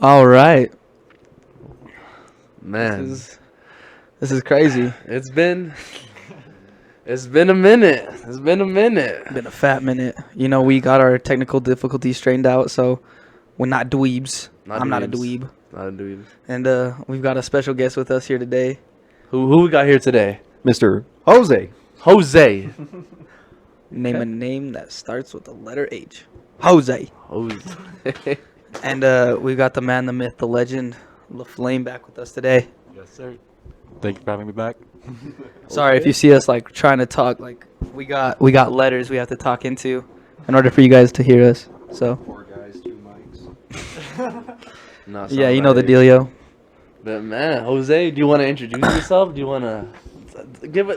All right. Man, This is crazy. it's been a minute. It's been a minute. Been a fat minute. You know, we got our technical difficulties straightened out, so we're not dweebs. I'm not a dweeb. Not a dweeb. And we've got a special guest with us here today. Who we got here today? Mr. Jose. Jose. Name a name that starts with the letter H. Jose. Jose. And we've got the man, the myth, the legend, LaFlame back with us today. Yes, sir. Thank you for having me back. Sorry if you see us like trying to talk, like we got letters we have to talk into in order for you guys to hear us. So 4 guys, 2 mics. No, it's yeah, not you know the right. dealio. But man, Jose, do you want to introduce yourself? Do you want to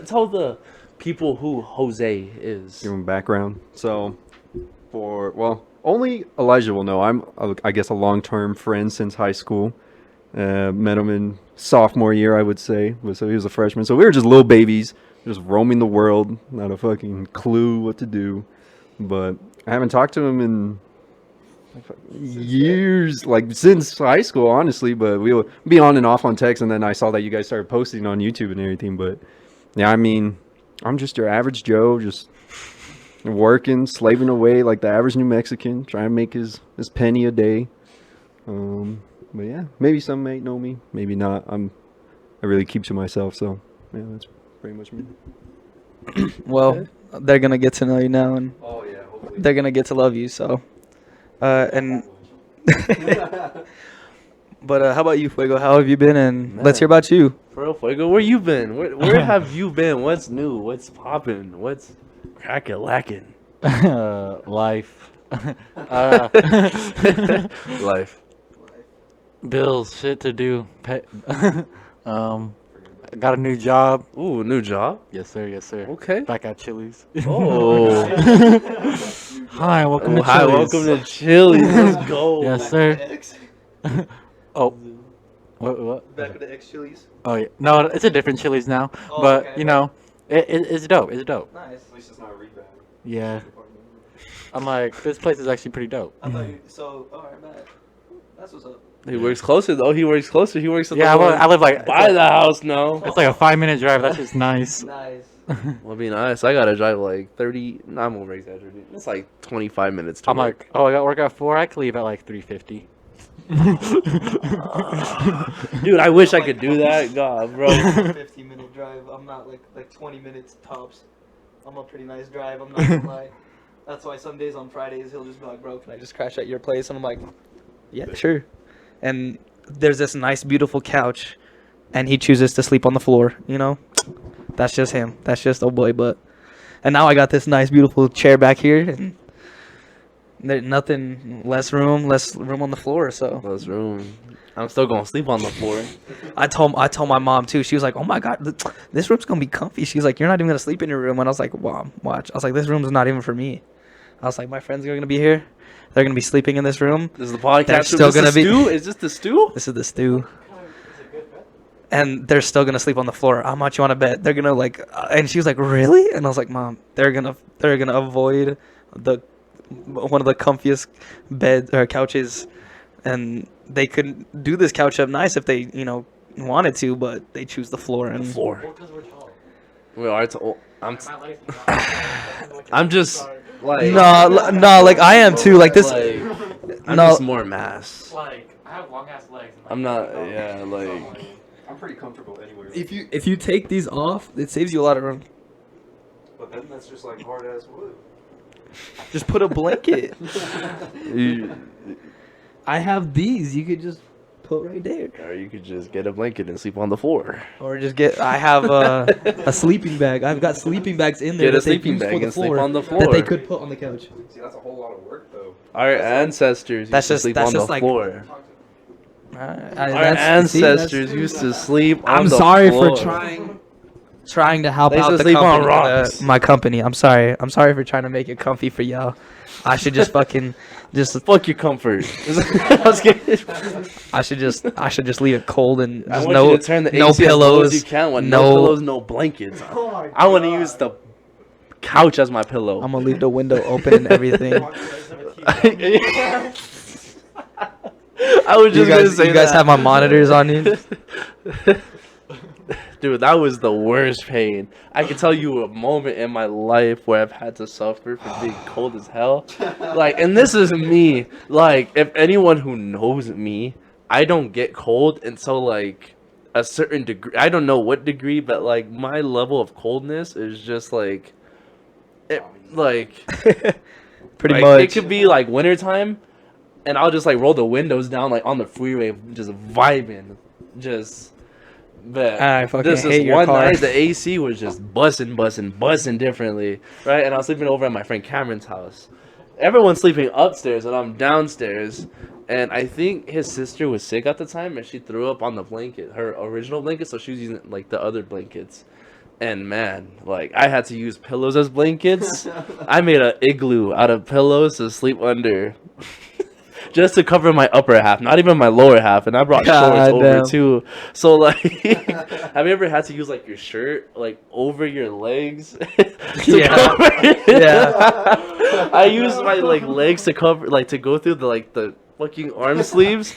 tell the people who Jose is? Give him background. So, only Elijah will know. I'm, I guess, a long-term friend since high school. Met him in sophomore year, I would say. So he was a freshman. So we were just little babies, just roaming the world, not a fucking clue what to do. But I haven't talked to him in years, like since high school, honestly. But we'll be on and off on text, and then I saw that you guys started posting on YouTube and everything. But yeah, I mean, I'm just your average Joe, just working, slaving away like the average New Mexican, trying to make his penny a day. But yeah, maybe some might know me, maybe not. I really keep to myself, so yeah, that's pretty much me. Well, they're gonna get to know you now, and Oh yeah, hopefully. they're gonna get to love you. So, and but how about you, Fuego? How have you been? And let's hear about you. For real, Fuego, where you been? Where have you been? What's new? What's popping? What's cracking, lacking? Life. Life. Bills, shit to do. Got a new job. Ooh, new job. Yes, sir. Yes, sir. Okay. Back at Chili's. Oh. Hi, welcome to Chili's. Hi, welcome to Chili's. Let's go. Yes, sir. Oh. What? Back with the ex Chili's. Oh, yeah. No, it's a different Chili's now. Oh, but, okay. you know, it's dope. It's dope. Nice. At least it's not a rebound. Yeah. I'm like, this place is actually pretty dope. I thought you. So, all right, man. That's what's up. He works closer though. He works closer. He works at Yeah, the I live like by the house now. it's like a 5-minute drive. That's just nice. Nice. Well, be nice. I gotta drive like 30. No, I'm over exaggerating. It's like 25 minutes. To I'm work. like, oh, I got work at 4. I can leave at like 3:50. Dude, I wish I could do that. God, bro. 15-minute drive. I'm not like 20 minutes tops. I'm a pretty nice drive. I'm not gonna lie. That's why some days on Fridays he'll just be like, "Bro, can I just crash at your place?" And I'm like, "Yeah, sure." And there's this nice, beautiful couch, and he chooses to sleep on the floor. You know, that's just him. That's just oh boy. And now I got this nice, beautiful chair back here, and there's nothing, less room on the floor. So Less room. I'm still gonna sleep on the floor. I told my mom too. She was like, "Oh my god, this room's gonna be comfy." She's like, "You're not even gonna sleep in your room." And I was like, "Mom, watch." I was like, "This room's not even for me." I was like, "My friends are gonna be here. They're gonna be sleeping in this room. This is the podcast. They're room. still This gonna the be- stew? Is this the stew? This is the stew." And they're still gonna sleep on the floor. How much you want to bet? They're gonna like, and she was like, "Really?" And I was like, "Mom, they're gonna avoid one of the comfiest beds or couches, and they could do this couch up nice if they wanted to, but they choose the floor and The floor. We are. I'm just like. No, like I am too. Like this. Like, I'm No. just more mass. Like, I have long ass legs. I'm not. Yeah, like. I'm pretty comfortable anywhere. If you take these off, it saves you a lot of room. But then that's just like hard ass wood. Just put a blanket. You, I have these. You could just put right there, or you could just get a blanket and sleep on the floor. or just get. I have a sleeping bag. I've got sleeping bags in there. Get a that they sleeping use for bag the and sleep floor on the That they floor. could put on the couch. See, that's a whole lot of work though. Our ancestors That's used just- to sleep that's on the just like- floor. Our That's- see, that's- ancestors used to sleep on I'm the sorry floor. for trying to help They used out to the sleep on company, rocks. my company. I'm sorry for trying to make it comfy for y'all. I should just fucking just Fuck your comfort. I was kidding. I should just leave it cold and I just want no you to turn the no AC as low as pillows. you can with no- no pillows, no blankets. I want to use the couch as my pillow. I'm gonna leave the window open and everything. I I was just gonna say you guys that. have my monitors on you. Dude, that was the worst pain. I can tell you a moment in my life where I've had to suffer from being cold as hell. Like, and this is me. Like, if anyone who knows me, I don't get cold until like a certain degree. I don't know what degree, but like my level of coldness is just like, like Pretty like, much. it could be like wintertime, and I'll just like roll the windows down like on the freeway, just vibing, just. But I fucking this hate your one car. night, the AC was just busting differently, right? And I was sleeping over at my friend Cameron's house. Everyone's sleeping upstairs, and I'm downstairs. And I think his sister was sick at the time, and she threw up on the blanket, her original blanket, so she was using like the other blankets. And man, like I had to use pillows as blankets. I made an igloo out of pillows to sleep under. Just to cover my upper half, not even my lower half, and I brought shorts over damn. too. So like, have you ever had to use like your shirt like over your legs? Yeah. Yeah. I used my like legs to cover, like to go through the fucking arm sleeves,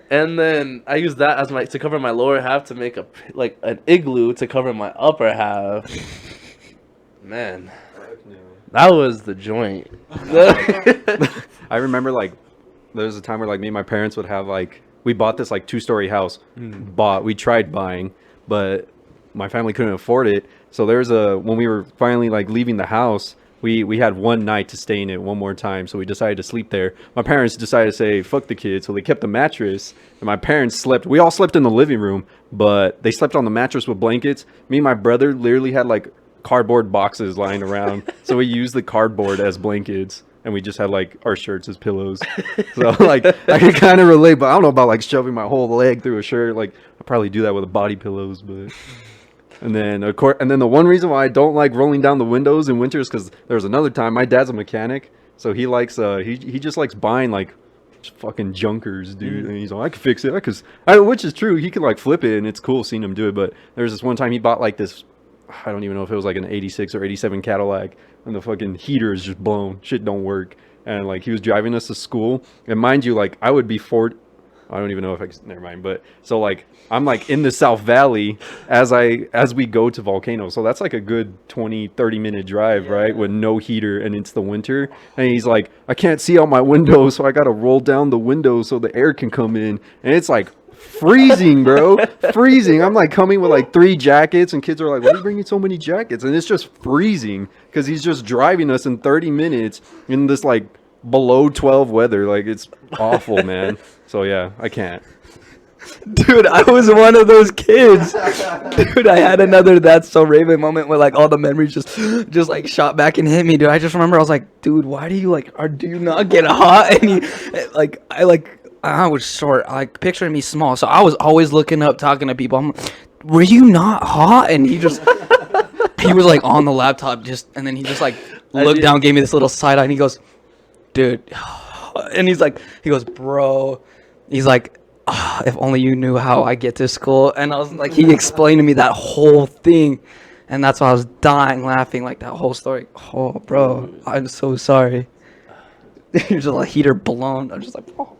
and then I used that as to cover my lower half to make like an igloo to cover my upper half. Man, that was the joint. I remember like there was a time where like me and my parents would have like we bought this like 2-story house. We tried buying, but my family couldn't afford it. So there's when we were finally like leaving the house, we had one night to stay in it one more time. So we decided to sleep there. My parents decided to say fuck the kids, so they kept the mattress. And my parents slept. We all slept in the living room, but they slept on the mattress with blankets. Me and my brother literally had like cardboard boxes lying around. So we used the cardboard as blankets. And we just had like our shirts as pillows. So like I can kind of relate, but I don't know about like shoving my whole leg through a shirt. Like I probably do that with a body pillows, but. And then of course, and then the one reason why I don't like rolling down the windows in winter is because there was another time my dad's a mechanic, so he likes he just likes buying like fucking junkers, dude. And he's like, I can fix it, which is true. He can like flip it, and it's cool seeing him do it. But there's this one time he bought like this. I don't even know if it was like an 86 or 87 Cadillac, and the fucking heater is just blown. Shit don't work. And like he was driving us to school, and mind you, like I would be I don't even know if never mind. But so like I'm like in the South Valley as we go to Volcano. So that's like a good 20-30 minute drive, right? With no heater, and it's the winter. And he's like, I can't see out my window, so I got to roll down the window so the air can come in. And it's like freezing, bro. Freezing. I'm like coming with like 3 jackets, and kids are like, why are you bringing so many jackets? And it's just freezing because he's just driving us in 30 minutes in this like below 12 weather. Like it's awful, man. So yeah, I can't. Dude, I was one of those kids. Dude, I had another That's So Raven moment where like all the memories just like shot back and hit me, dude. I just remember I was like, dude, why do you like, or do you not get hot? And I was short, like picturing me small, so I was always looking up, talking to people. I'm like, were you not hot? And he was like on the laptop and then he just like looked down, gave me this little side eye, and he goes, dude, and he goes, bro, he's like, if only you knew how I get to school. And I was like, he explained to me that whole thing, and that's why I was dying laughing, like that whole story. Oh, bro, I'm so sorry. You're just like heater blown. I'm just like, oh.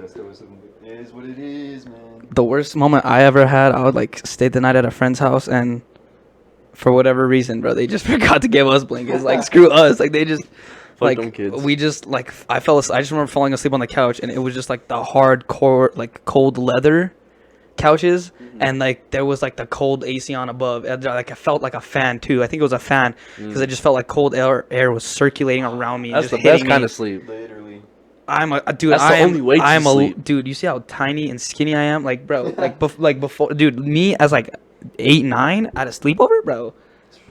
It is what it is, man. The worst moment I ever had, I would like stay the night at a friend's house, and for whatever reason, bro, they just forgot to give us blankets. Like, screw us. Like, they just Fuck them kids. we just like I just remember falling asleep on the couch, and it was just like the hardcore like cold leather couches, and like there was like the cold AC on above, and like I felt like a fan too. I think it was a fan because it just felt like cold air was circulating around me. That's just the best hitting kind me. of sleep. Literally. I'm a dude. That's the only way to sleep. Dude. You see how tiny and skinny I am? Like, bro, like before, dude. Me as like 8, 9 at a sleepover, bro.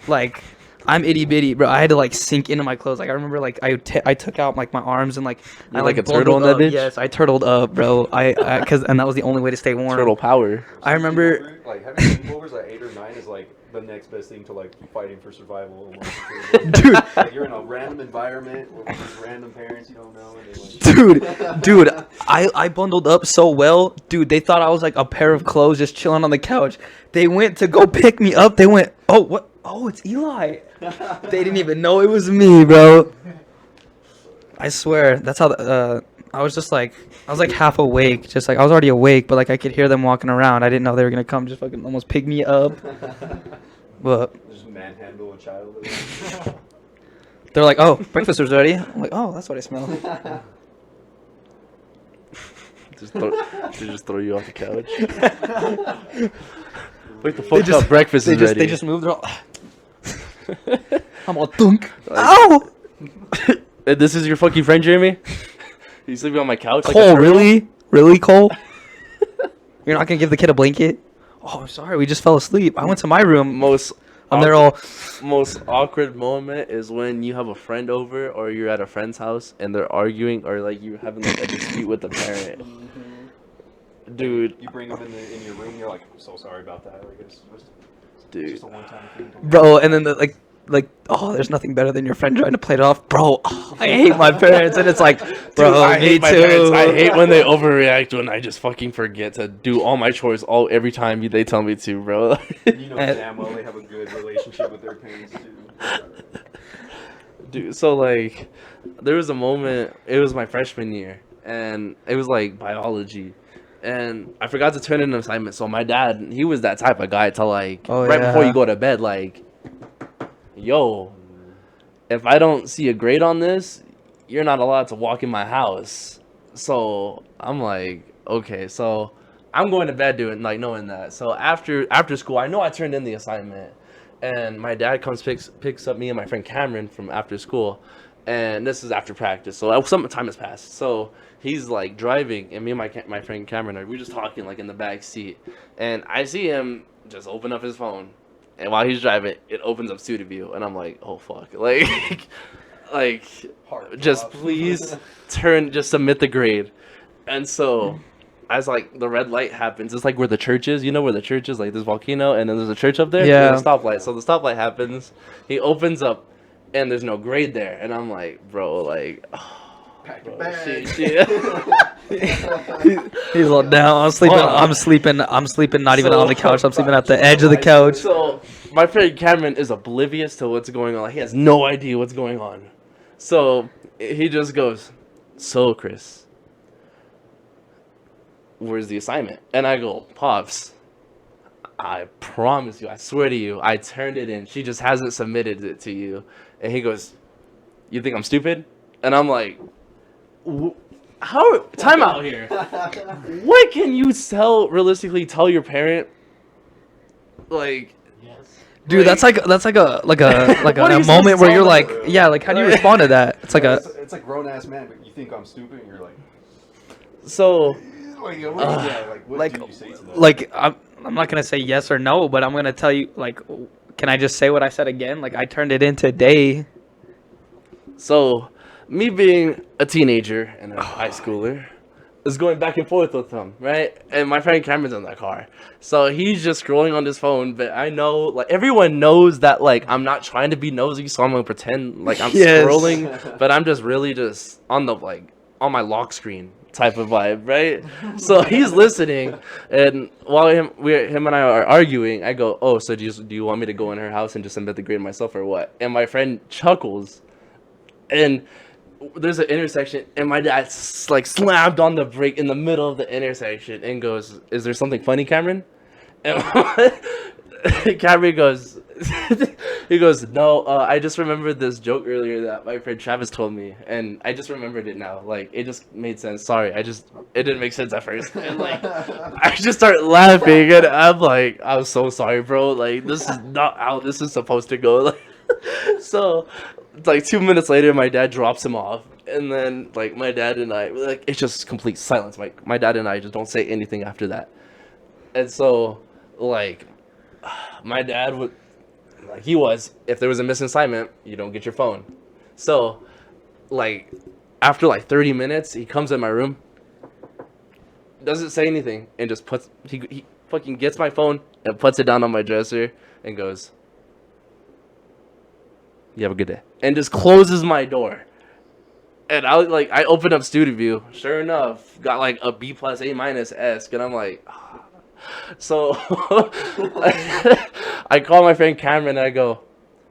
Like, I'm itty bitty, bro. I had to like sink into my clothes. Like, I remember like I took out like my arms and like I like a turtle in bundled that up. bitch? Yes, I turtled up, bro. And that was the only way to stay warm. Turtle power. I remember. Like having sleepovers at 8 or 9 is like the next best thing to like fighting for survival. Dude. Like, you're in a random environment with these random parents you don't know, and they like. Dude, I bundled up so well, dude. They thought I was like a pair of clothes just chilling on the couch. They went to go pick me up. They went, oh, what? Oh, it's Eli. They didn't even know it was me, bro. I swear, that's how I was like half awake, just like I was already awake, but like I could hear them walking around. I didn't know they were gonna come, just fucking almost pick me up. But Just manhandle a child. they're like, "Oh, breakfast was ready." I'm like, "Oh, that's what I smell." They just throw you off the couch. Wake the fuck up, breakfast is ready. They just moved. They're all, I'm all thunk. Ow! And this is your fucking friend, Jeremy? You sleeping on my couch? Like a Cole, turtle? really, Cole? You're not gonna give the kid a blanket? Oh, I'm sorry, we just fell asleep. I went to my room. They're all. Most awkward moment is when you have a friend over or you're at a friend's house and they're arguing or like you're having like a dispute with the parent. Dude, You bring them in your room. You're like, I'm so sorry about that. Like it's dude. just a one-time thing. Bro, and then oh, there's nothing better than your friend trying to play it off, bro. Oh, I hate my parents, and it's like, bro, Dude, I me hate my too. parents. I hate when they overreact when I just fucking forget to do all my chores every time they tell me to, bro. You know damn well they have a good relationship with their parents too. Dude, so like, there was a moment. It was my freshman year, and it was like biology, and I forgot to turn in an assignment. So my dad, he was that type of guy to like Oh, right before yeah. you go to bed, like, yo, if I don't see a grade on this, you're not allowed to walk in my house. So I'm like, okay, so I'm going to bed doing like knowing that. So after school, I know I turned in the assignment, and my dad comes picks up me and my friend Cameron from after school, and this is after practice. So some time has passed. So he's like driving, and me and my friend Cameron we're just talking like in the back seat, and I see him just open up his phone. And while he's driving, it opens up Student View, and I'm like, "Oh fuck!" Like, just please just submit the grade. And so, as like the red light happens, it's like where the church is. You know where the church is, like this volcano, and then there's a church up there. Yeah. There's a stoplight. So the stoplight happens. He opens up, and there's no grade there, and I'm like, "Bro, like." Pack your Bro, bag. shit. He's all down. I'm sleeping. I'm sleeping. Not even on the couch. I'm sleeping at the edge of the couch. So my friend Cameron is oblivious to what's going on. Like, he has no idea what's going on. So he just goes, "So Chris, where's the assignment?" And I go, "Pops, I promise you, I swear to you, I turned it in. She just hasn't submitted it to you." And he goes, "You think I'm stupid?" And I'm like, how time out here. What can you realistically tell your parent? Like, Dude, that's like a What are you supposed moment to where tell you're them? like, yeah, like how do you respond to that? It's like It's like grown ass man, but you think I'm stupid, and you're like, so what do you say to that? like I'm not gonna say yes or no, but I'm gonna tell you like, can I just say what I said again? Like I turned it in today. So, me being a teenager and a high schooler is going back and forth with him, right? And my friend Cameron's in that car. So he's just scrolling on his phone, but I know, like, everyone knows that, like, I'm not trying to be nosy, so I'm going to pretend like I'm Yes. scrolling, but I'm just really just on the, like, on my lock screen type of vibe, right? So he's listening, and while him and I are arguing, I go, "Oh, so do you want me to go in her house and just submit the grade myself or what?" And my friend chuckles, and there's an intersection, and my dad like slammed on the brake in the middle of the intersection and goes, "Is there something funny, Cameron?" And Cameron goes, he goes, "No, I just remembered this joke earlier that my friend Travis told me, and I just remembered it now. Like, it just made sense. Sorry, it didn't make sense at first." And like, I just start laughing, and I'm like, "I'm so sorry, bro. Like, this is not how this is supposed to go." Like, so, like 2 minutes later, my dad drops him off, and then like my dad and I, like, it's just complete silence. My dad and I just don't say anything after that, and so like, my dad would. Like if there was a missing assignment, you don't get your phone. So, like, after like 30 minutes, he comes in my room, doesn't say anything, and just he fucking gets my phone and puts it down on my dresser and goes, "You have a good day," and just closes my door. And I opened up Student View. Sure enough, got like a B+, A-, and I'm like. So I call my friend Cameron and I go,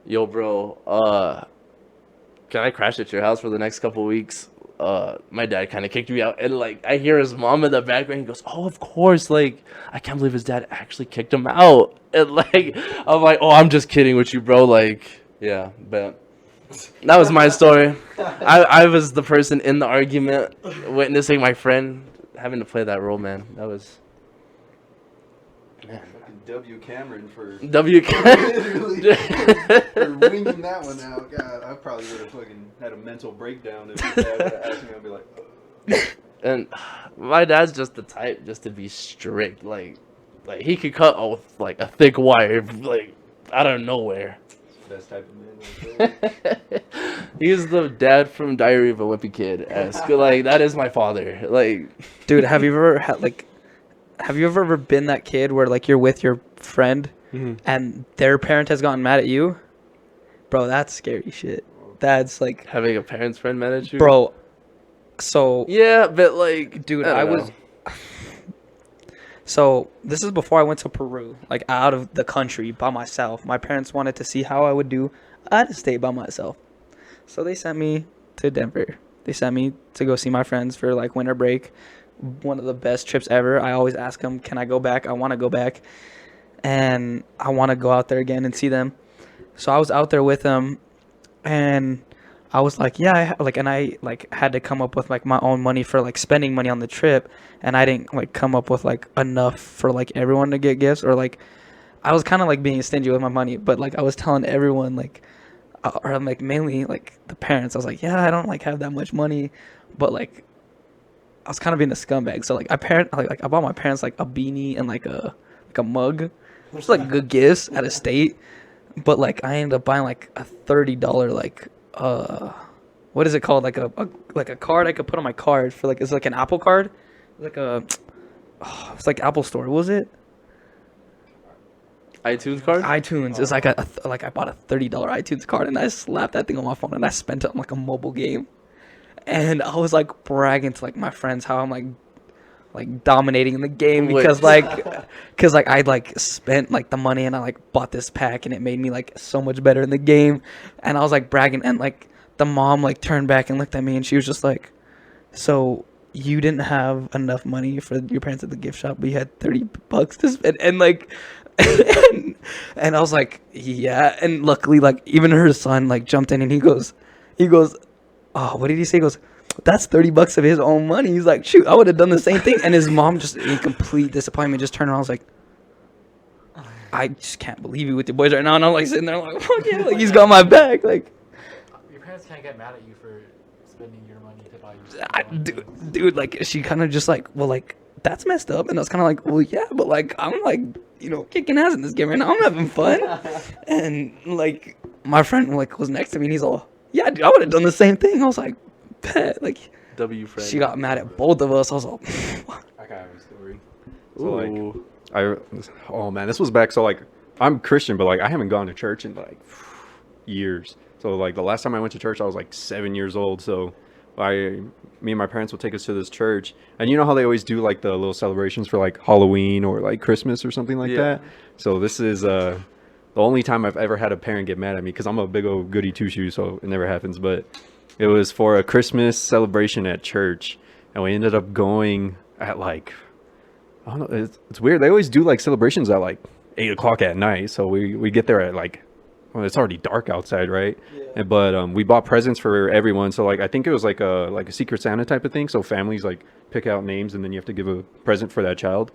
"Yo, bro, can I crash at your house for the next couple weeks?" my dad kind of kicked me out, and like I hear his mom in the background. He goes, "Oh, of course! Like I can't believe his dad actually kicked him out." And like I'm like, "Oh, I'm just kidding with you, bro." Like, yeah, but that was my story. I was the person in the argument, witnessing my friend having to play that role. Man, that was W. Cameron for W. literally for winging that one out. God, I probably would have fucking had a mental breakdown if my dad would have asked me. I'd be like, ugh. And my dad's just the type just to be strict. Like he could cut off like a thick wire like out of nowhere. Best type of man. Like He's the dad from Diary of a Wimpy Kid. Like that is my father. Like, Dude, have you ever had like, have you ever been that kid where like you're with your friend and their parent has gotten mad at you? Bro, that's scary shit. That's like, having a parent's friend manage you, bro. So Yeah, but like, dude, I I don't was. know. So this is before I went to Peru, like out of the country by myself. My parents wanted to see how I would do out of state by myself, so they sent me to Denver. They sent me to go see my friends for like winter break. One of the best trips ever. I always ask them, "Can I go back? I want to go back, and I want to go out there again and see them." So I was out there with them, and I was like, yeah, I had to come up with like my own money for like spending money on the trip, and I didn't like come up with like enough for like everyone to get gifts, or like I was kind of like being stingy with my money, but like I was telling everyone like, or like mainly like the parents, I was like, yeah, I don't like have that much money, but like I was kind of being a scumbag, so like I bought my parents like a beanie and like a mug, just like good gifts at a state, but like I ended up buying like a $30 like what is it called, like a card I could put on my card for like, it's like an Apple card, like it's like Apple Store, what was it, iTunes card. iTunes. It's like like I bought a $30 iTunes card and I slapped that thing on my phone and I spent it on like a mobile game, and I was like bragging to like my friends how I'm like dominating in the game because I like spent like the money and I like bought this pack and it made me like so much better in the game, and I was like bragging, and like the mom like turned back and looked at me and she was just like, so you didn't have enough money for your parents at the gift shop, but you had $30 to spend, and like and I was like, yeah, and luckily like even her son like jumped in and he goes, oh, what did he say? He goes, that's $30 of his own money. He's like, shoot, I would have done the same thing. And his mom just in complete disappointment just turned around. I was like, I just can't believe you with your boys right now. And I'm like sitting there like, fuck yeah, like he's got my back. Like, Your parents can't get mad at you for spending your money to buy you. dude, like she kind of just like, well, like that's messed up. And I was kind of like, well, yeah, but like I'm like, you know, kicking ass in this game right now. I'm having fun. And like my friend like was next to me and he's all, yeah, dude, I would have done the same thing. I was like, bet. Like W friend. she got mad at both of us. I was all, I kind of have a story. So Ooh. oh man, this was back. So like, I'm Christian, but like I haven't gone to church in like years. So like the last time I went to church, I was like 7 years old. So me and my parents would take us to this church, and you know how they always do like the little celebrations for like Halloween or like Christmas or something like that. So this is the only time I've ever had a parent get mad at me because I'm a big old goody two shoes, so it never happens. But it was for a Christmas celebration at church, and we ended up going at like, I don't know, it's weird. They always do like celebrations at like 8 o'clock at night. So we get there at like, well, it's already dark outside, right? Yeah. But we bought presents for everyone. So like I think it was like a Secret Santa type of thing. So families like pick out names and then you have to give a present for that child.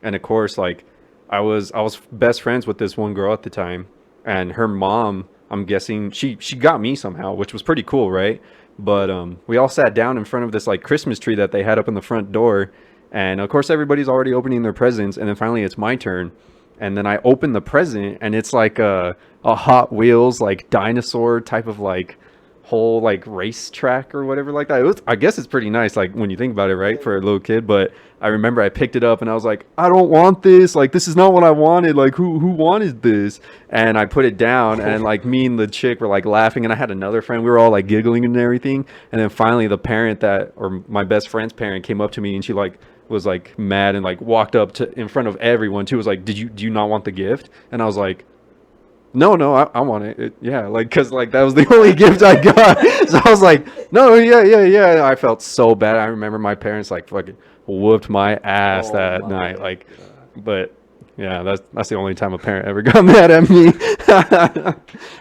And of course, like I was best friends with this one girl at the time, and her mom, I'm guessing she got me somehow, which was pretty cool, right? But we all sat down in front of this like Christmas tree that they had up in the front door, and of course everybody's already opening their presents, and then finally it's my turn, and then I open the present, and it's like a Hot Wheels like dinosaur type of like whole like race track or whatever like that. I guess it's pretty nice like when you think about it, right, for a little kid. But I remember I picked it up and I was like, I don't want this, like this is not what I wanted, like who wanted this? And I put it down, and like me and the chick were like laughing, and I had another friend, we were all like giggling and everything. And then finally the parent or my best friend's parent came up to me, and she like was like mad and like walked up to in front of everyone too, was like, do you not want the gift? And I was like, No, I want it. Yeah, like, cause like that was the only gift I got. So I was like, no, yeah. I felt so bad. I remember my parents like fucking whooped my ass Oh that my night. Like, God. but yeah, that's the only time a parent ever got mad at me.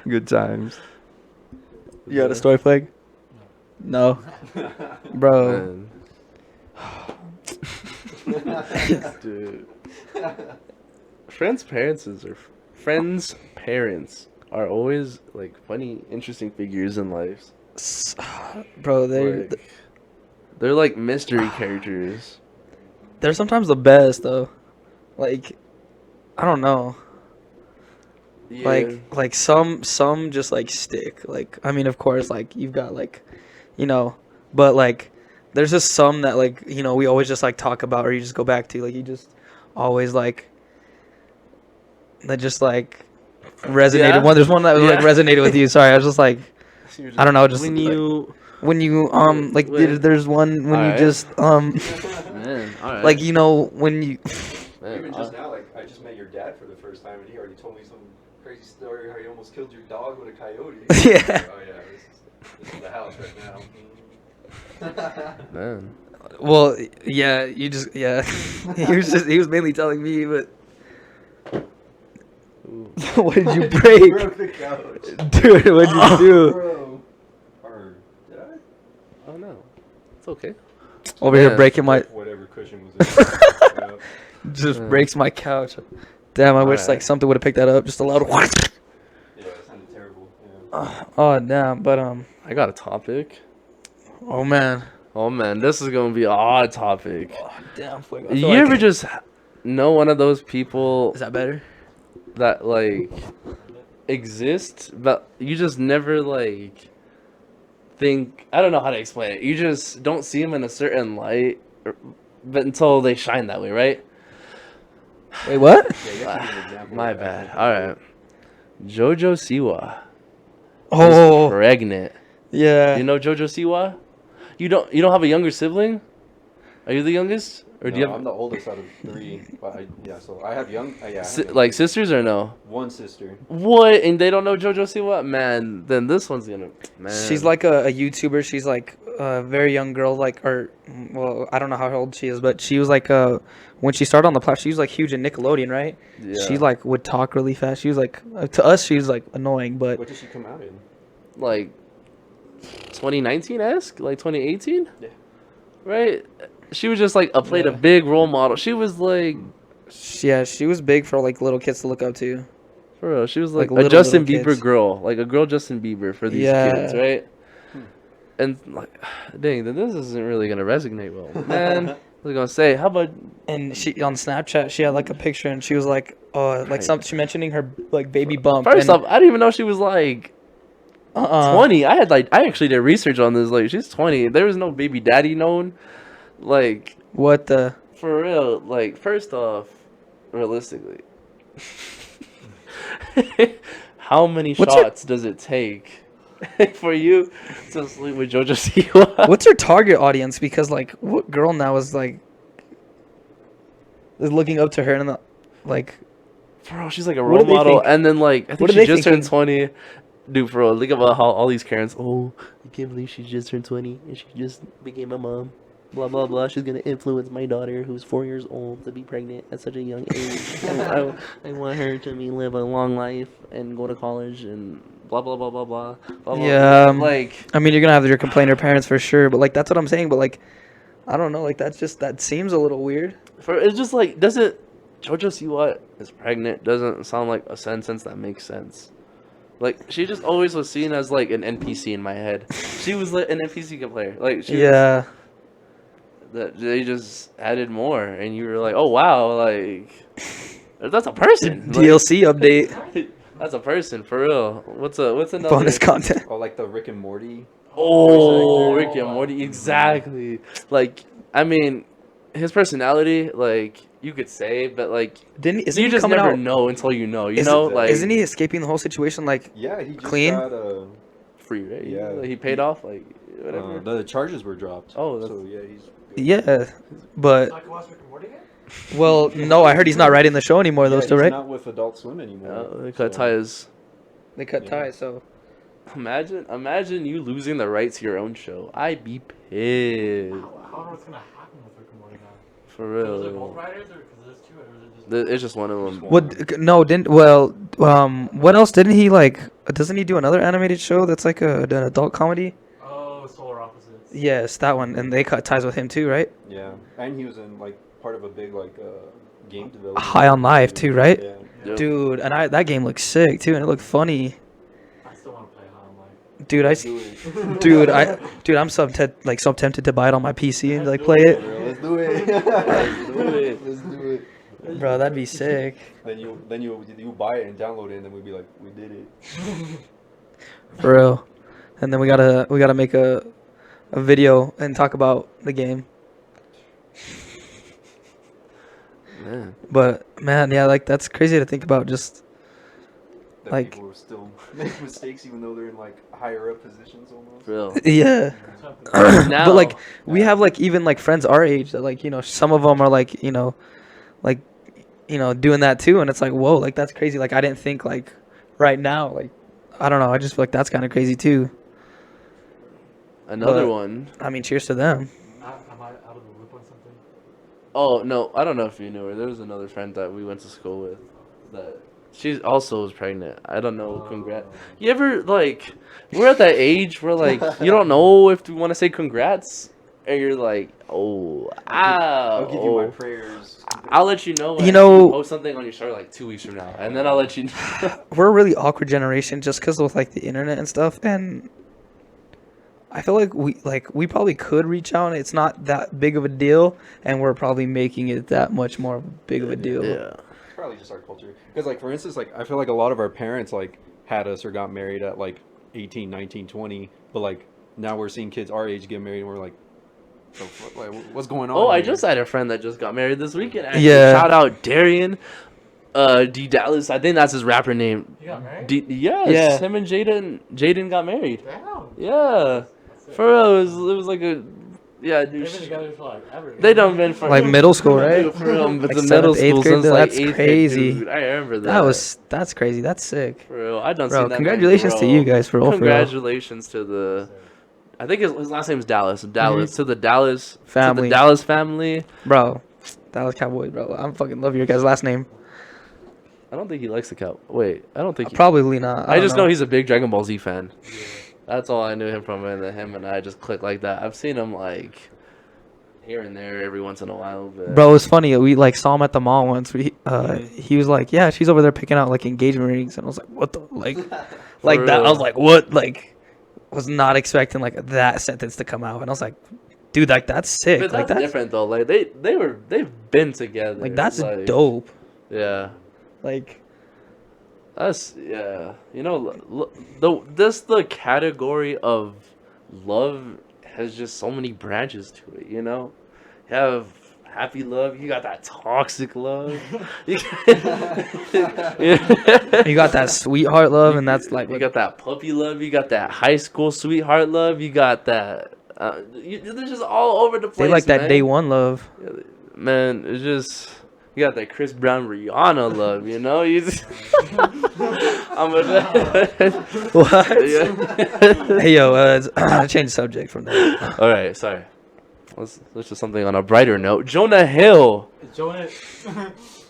Good times. You got a story, Flag? No, bro. Man. Dude. Friends' parents are always like funny, interesting figures in life. Bro, they're They're like mystery characters. they're sometimes the best though. Like, I don't know. Yeah. Like some just like stick. Like, I mean, of course, like you've got like, but like there's just some that like we always just like talk about or you just go back to, like you just always like that just like resonated. Yeah. There's one that like Yeah. resonated with you. Sorry, I was just like, I don't know, just when like, you when you like when- there's one when you Alright. just man, all right. like when you Man, Even just now, like I just met your dad for the first time, and he already told me some crazy story how you almost killed your dog with a coyote. Yeah. Oh yeah, this is the house right now. man. well yeah you just yeah he was mainly telling me, but Ooh. what did you break? Broke the couch. Dude, what did you do? Bro. Or did I? Oh no, it's okay. Over here Man. breaking my Whatever cushion was in. Yeah. just Yeah. breaks my couch. Damn, I wish Alright. like something would have picked that up, just a loud Yeah, it sounded terrible. Yeah. oh damn, but I got a topic. oh man. Oh man, this is gonna be a odd topic. Oh, damn, You ever just know one of those people is that better? that like exist, but you just never like think? I don't know how to explain it. You just don't see them in a certain light, but until they shine that way, right? Wait, what? Yeah, you have to give an example. My of bad. that. All right, JoJo Siwa Oh is pregnant. yeah. You know JoJo Siwa? You don't have a younger sibling? Are you the youngest, or do you No, have I'm the oldest out of 3. But so I have young. Yeah, I have young like sisters. sisters or no? One sister. What? And they don't know JoJo Siwa? Man, then this one's gonna. Man. She's like a YouTuber. She's like a very young girl, like, or well, I don't know how old she is, but she was like when she started on the platform, she was like huge in Nickelodeon, right? Yeah. She like would talk really fast. She was like to us, she was like annoying, but What did she come out in? like 2019-esque, like 2018. Yeah. Right. She was just like played a big role model. She was like, yeah, she was big for like little kids to look up to. for real, she was like, Like a Justin little Bieber kids. girl, like a girl Justin Bieber for these Yeah. kids, right? And like, dang, then this isn't really gonna resonate well, man. I was gonna say, how about And she on Snapchat, she had like a picture, and she was like, like Right. she mentioning her like baby bump. first and, off, I didn't even know she was like 20. I actually did research on this. Like, she's 20. There was no baby daddy known. Like, What the? for real. Like, first off, realistically, how many What's her- shots does it take for you to sleep with JoJo Siwa? What's her target audience? Because like, what girl now is like is looking up to her and like, Bro, she's like a What role do they model. think? And then, like, I What think are she they just turned thinking? 20. Dude, bro, look about how all these Karens, oh, I can't believe she just turned 20 and she just became a mom. Blah, blah, blah. She's going to influence my daughter, who's 4 years old, to be pregnant at such a young age. I want her to live a long life and go to college and blah, blah, blah, blah, blah. blah, blah. Yeah, Like, I mean, you're gonna have your complainer parents for sure, but like that's what I'm saying. But like, I don't know, like that seems a little weird. it's just like, doesn't JoJo Siwa is pregnant doesn't sound like a sentence that makes sense. Like, she just always was seen as like an NPC in my head. She was like an NPC player. Like, she was, Yeah, that they just added more, and you were like, oh wow, like that's a person. Like, DLC update, that's a person for real. What's another bonus content. Oh, like the Rick and Morty. Oh, Rick and Morty, exactly. Like, I mean, his personality, like, you could say, but like, Isn't you he just coming never out? know until you know. You Is know, it- like, Isn't he escaping the whole situation? Like, Yeah, he just Clean? got free, right? Yeah. Like, he paid off, like, whatever. the charges were dropped. Oh, that's- so yeah, he's. Good. yeah, but So I can watch Rick and Morty again? well, no, I heard he's not writing the show anymore though. Yeah, Still, he's right? not with Adult Swim anymore. They cut so- ties. They cut Yeah. ties, so Imagine you losing the rights to your own show. I'd be pissed. How what's gonna happen with Rick and Morty now? For So was it both real. writers, or because there's two, or was it just? It's just one of them. what? No, didn't. Well, what else didn't he like? Doesn't he do another animated show that's like an adult comedy? Oh, Solar Opposites. Yes, that one, and they cut ties with him too, right? Yeah, and he was in like part of a big like game development. High on Life too, right? Yeah. Yep. Dude, and that game looked sick too, and it looked funny. I still want to play High on Life. Dude, I'm so tempted to buy it on my PC and like play it. Let's do it. Let's do it. Let's do it. Bro, that'd be sick. Then you buy it and download it, and then we'd be like, we did it. For real. And then we gotta make a video and talk about the game. Man. But man, yeah, like that's crazy to think about. Just That Like- people still make mistakes even though they're in like higher up positions almost. For real. yeah. Now, But like we have like even like friends our age that like some of them are like doing that too, and it's like whoa, like that's crazy. Like I didn't think like right now, like I don't know. I just feel like that's kind of crazy too. another but- one. I mean, cheers to them. Am I out of the loop on something? Oh no, I don't know if you knew her. There was another friend that we went to school with that she also was pregnant. I don't know. Congrats. You ever like we're at that age where like you don't know if you want to say congrats, and you're like, oh, I'll give you my ow. prayers. I'll let you know. When You know- post something on your story like 2 weeks from now, and then I'll let you know. We're a really awkward generation just because with like the internet and stuff, and I feel like we probably could reach out and it's not that big of a deal, and we're probably making it that much more big of a deal. Yeah. It's probably just our culture. Because like for instance, like I feel like a lot of our parents like had us or got married at like 18, 19, 20, but like now we're seeing kids our age get married and we're like, what's going on? Oh, I here? just had a friend that just got married this weekend. Actually. Yeah. Shout out Darian. D Dallas. I think that's his rapper name. You got married? Yes. Yeah. Him and Jaden got married. Damn. Yeah. That's it. For real, it was like a yeah, dude. They've been together for like ever. They done been for Like middle school, right? For real, it's Like a middle 7th, 8th school grade, since like that's 8th grade, crazy. dude. I remember that. That's crazy. That's sick. For real. I done Bro, seen that. congratulations to you guys for real. Congratulations to the. I think his last name is Dallas. Dallas to the Dallas Family. To the Dallas family. Bro, Dallas Cowboys, bro. I fucking love your guys' last name. I don't think he likes the cow. Wait, I don't think. He, Probably not. I don't just know he's a big Dragon Ball Z fan. That's all I knew him from, and then him and I just clicked like that. I've seen him like here and there every once in a while. But Bro, it was funny. We like saw him at the mall once. He was like, "Yeah, she's over there picking out like engagement rings," and I was like, "What the like?" Like that. I real. was like, "What?" Like, was not expecting like that sentence to come out, and I was like, "Dude, like that's sick. but Like that's that's different though. Like they've been together. like that's dope. Yeah. Like, That's yeah. You know, the category of love has just so many branches to it. You know, you have happy love. You got that toxic love. you you got that sweetheart love, and that's like you got that puppy love. You got that high school sweetheart love. You got that. They're just all over the place. they like that man. day one love. Man, it's just. You got that Chris Brown Rihanna love, you know? I'm a What? Yeah. Hey yo, change the subject from that. All right, sorry. Let's just something on a brighter note. Jonah Hill. Jonah.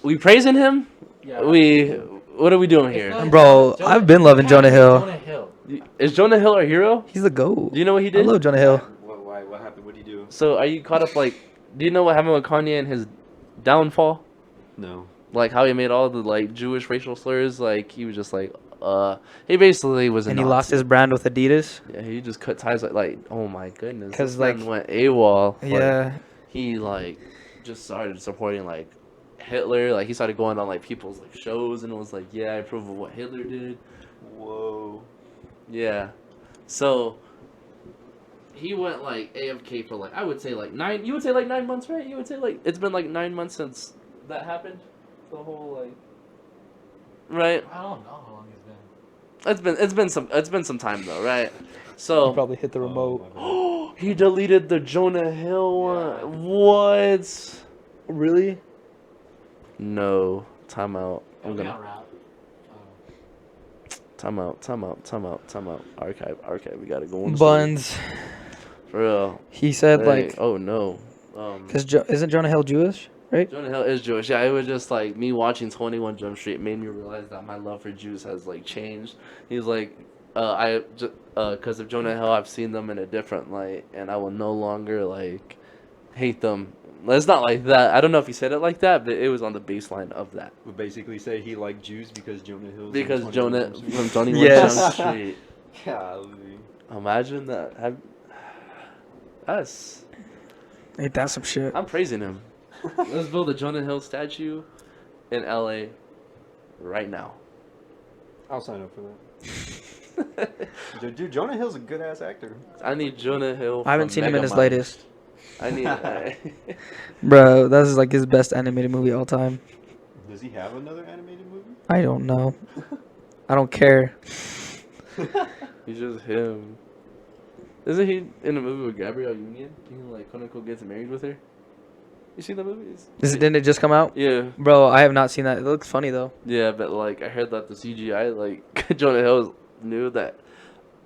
We praising him? Yeah. What are we doing here? Bro, I've been loving Jonah Hill. Jonah Hill. Is Jonah Hill our hero? He's the GOAT. Do you know what he I did? love Jonah Hill. What happened? What did he do? So are you caught up like do you know what happened with Kanye and his downfall? No. Like how he made all the like Jewish racial slurs, like he was just like he basically was a And he lost his brand with Adidas. Yeah, he just cut ties like oh my goodness. 'Cause, This man like- went AWOL. Like, Yeah. he like just started supporting like Hitler. Like he started going on like people's like shows and it was like, yeah, I approve of what Hitler did. Whoa. Yeah. So he went like AFK for like I would say like 9. You would say like 9 months, right? You would say like it's been like 9 months since that happened. The whole like right. I don't know how long he's been. It's been some time though, right? So Probably hit the remote. he deleted the Jonah Hill one. Yeah. What? Really? No. Time out. I'm We gonna. don't rap. Time out. Archive. We gotta go on. Buns. For real. He said Hey, like, oh no. cause isn't Jonah Hill Jewish, right? Jonah Hill is Jewish. Yeah, it was just like me watching 21 Jump Street made me realize that my love for Jews has like changed. He's like, because of Jonah Hill, I've seen them in a different light, and I will no longer like hate them. It's not like that. I don't know if he said it like that, but it was on the baseline of that. Would basically say he liked Jews because Jonah Hill. Because Jonah from 21 Yes. Jump Street. Golly. Imagine that. That's. Ain't that some shit? I'm praising him. Let's build a Jonah Hill statue in LA right now. I'll sign up for that. Dude, Jonah Hill's a good ass actor. I need Jonah Hill. I haven't from seen him in his Megamind. latest. I need. Bro, that is like his best animated movie all time. Does he have another animated movie? I don't know. I don't care. He's just him. Isn't he in a movie with Gabrielle Union? He like quote unquote gets married with her. You seen the movies? Didn't it just come out? Yeah, Bro, I have not seen that. It looks funny though. yeah, but like I heard that the CGI like Jonah Hill knew that.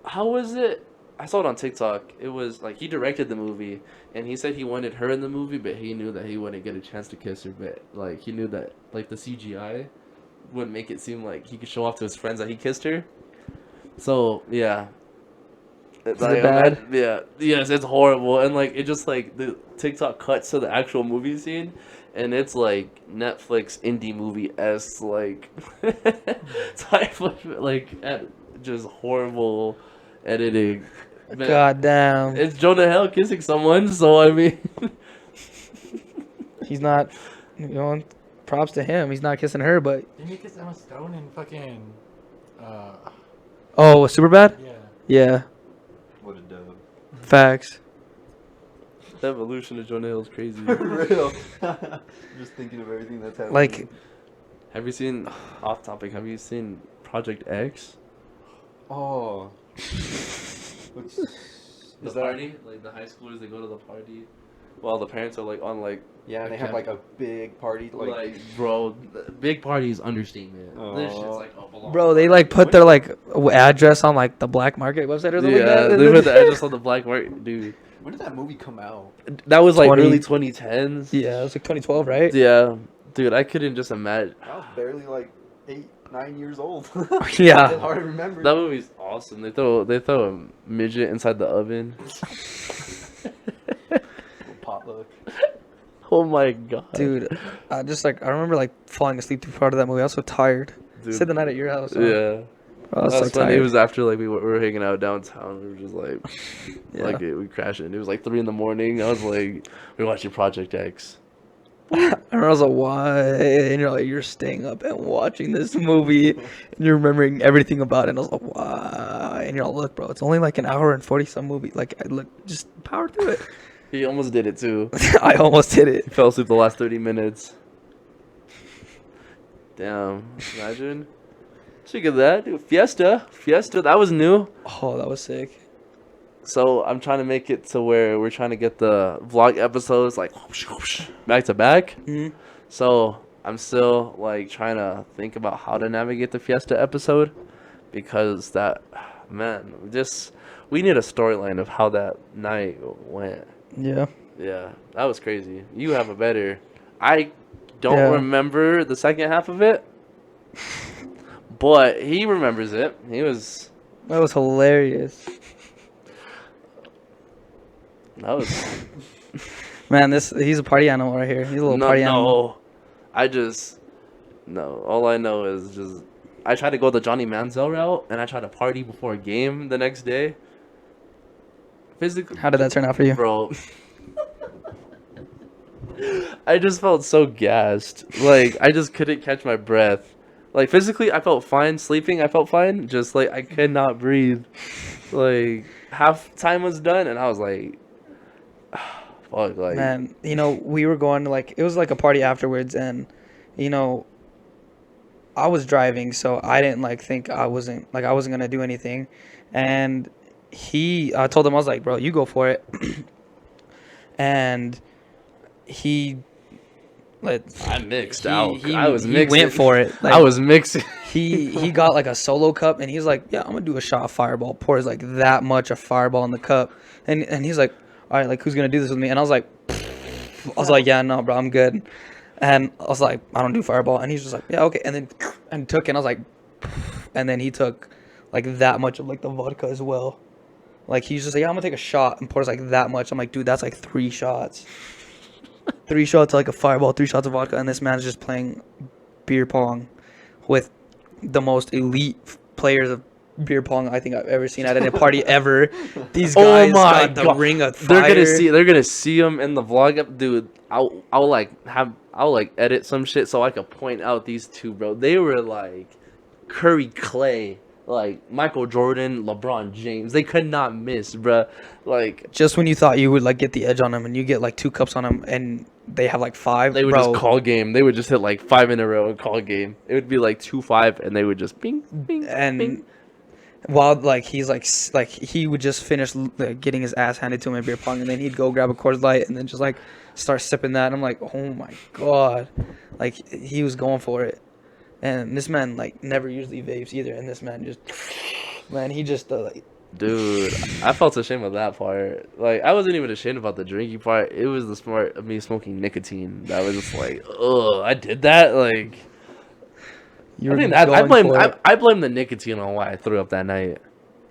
How was it? I saw it on TikTok. It was like he directed the movie, and he said he wanted her in the movie, but he knew that he wouldn't get a chance to kiss her. But like he knew that like the CGI would make it seem like he could show off to his friends that he kissed her. So yeah. Is it bad? Yeah. Yes, it's horrible, and like it just like the TikTok cuts to the actual movie scene, and it's like Netflix indie movie s like type of like just horrible editing. But God damn. it's Jonah Hill kissing someone, so I mean, He's not, props to him. He's not kissing her, but. Didn't you kiss Emma Stone in fucking? Oh, super bad? Yeah. Yeah. What a dub. Facts. the evolution of Jonah Hill is crazy. Real. Just thinking of everything that's happening. Like, Have you seen off topic? Have you seen Project X? oh. What's, The party, like the high schoolers, they go to the party, while the parents are like on like yeah, they have like a big party. like bro, the big party is understatement. This shit's Oh. like up a lot. bro, they like put their like address on like the black market website or something Yeah, like that. they put the address on the black market, dude. when did that movie come out? That was like 20 early 2010s. Yeah, it was like 2012, right? Yeah, dude, I couldn't just imagine. I was barely like 8-9 years old. Yeah. It's hard to remember. That movie's awesome. They throw a midget inside the oven. Potluck. Oh my god, Dude, I remember like falling asleep through part of that movie. I was so tired. Dude. Stayed the night at your house. Huh? Yeah. I was That's so funny. tired. It was after like we were hanging out downtown. We were just like, Yeah. like we crashed it. It was like 3 in the morning. I was like, we were watching Project X. I remember I was like, why? And you're like, you're staying up and watching this movie, and you're remembering everything about it. And I was like, why? And you're like, look, bro, it's only like an hour and 40 some movie. Like, I look, just power through it. He almost did it too. I almost did it. He fell asleep the last 30 minutes. Damn, imagine. Speaking of that, dude, Fiesta, that was new. Oh, that was sick. So I'm trying to make it to where we're trying to get the vlog episodes like back to back. Mm-hmm. So I'm still like trying to think about how to navigate the Fiesta episode, because that, man, we need a storyline of how that night went. Yeah. Yeah, that was crazy. You have a better. I don't Yeah. remember the second half of it, but he remembers it. That was hilarious. was Man, he's a party animal right here. He's a little no, party animal. no. All I know is just I try to go the Johnny Manziel route, and I try to party before a game the next day. Physically, How did that turn out for you? bro? I just felt so gassed. Like I just couldn't catch my breath. Like physically, I felt fine. Sleeping, I felt fine. Just like I could not breathe. Like half time was done, and I was like, fuck. Like Man, we were going to it was like a party afterwards, and I was driving, so I didn't think I wasn't gonna do anything, and I told him, I was like, bro, you go for it. And he I mixed out. He I was mixing. went for it. I was mixing. He got like a solo cup, and he's like, yeah, I'm gonna do a shot of Fireball. Pours like that much of Fireball in the cup, and he's like, all right, like who's gonna do this with me? And I was like, yeah, no, bro, I'm good. And I was like, I don't do Fireball, and he's just like, yeah, okay. And then and took, and I was like, and then he took like that much of like the vodka as well. Like he's just like, yeah, I'm gonna take a shot, and pours like that much. I'm like, dude, that's like 3 shots. 3 shots of like a Fireball, 3 shots of vodka, and this man's just playing beer pong with the most elite players of beer pong I think I've ever seen at a party ever. These guys got the ring of fire. They're gonna see him in the vlog, dude. I'll edit some shit so I could point out these two, bro. They were like Curry Clay, like Michael Jordan, LeBron James. They could not miss, bro. Like just when you thought you would like get the edge on them, and you get like 2 cups on them, and they have like 5. they would just call game. They would just hit like 5 in a row and call game. It would be like 2-5, and they would just bing, bing, and bing. while like he's like he would just finish like, getting his ass handed to him in beer pong, and then he'd go grab a Coors Light and then just like start sipping that. And I'm like, oh my god, like he was going for it. And this man like never usually vapes either, and this man just he just like. Dude, I felt ashamed of that part. Like, I wasn't even ashamed about the drinking part. It was the smart of me smoking nicotine that was just like, ugh, I did that. Like, I blame the nicotine on why I threw up that night.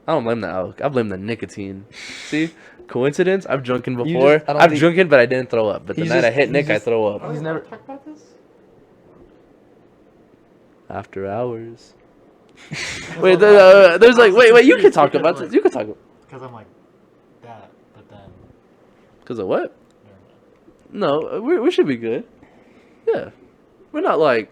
I don't blame the alcohol. I blame the nicotine. See, coincidence? I've drunken before. I've drunken, but I didn't throw up. But the night I hit Nick, I throw up. He's never talked about this. After hours. Wait, there's like, wait, you can talk about this. You can talk. Because I'm like that, but then. Because of what? No, we should be good. Yeah, we're not like.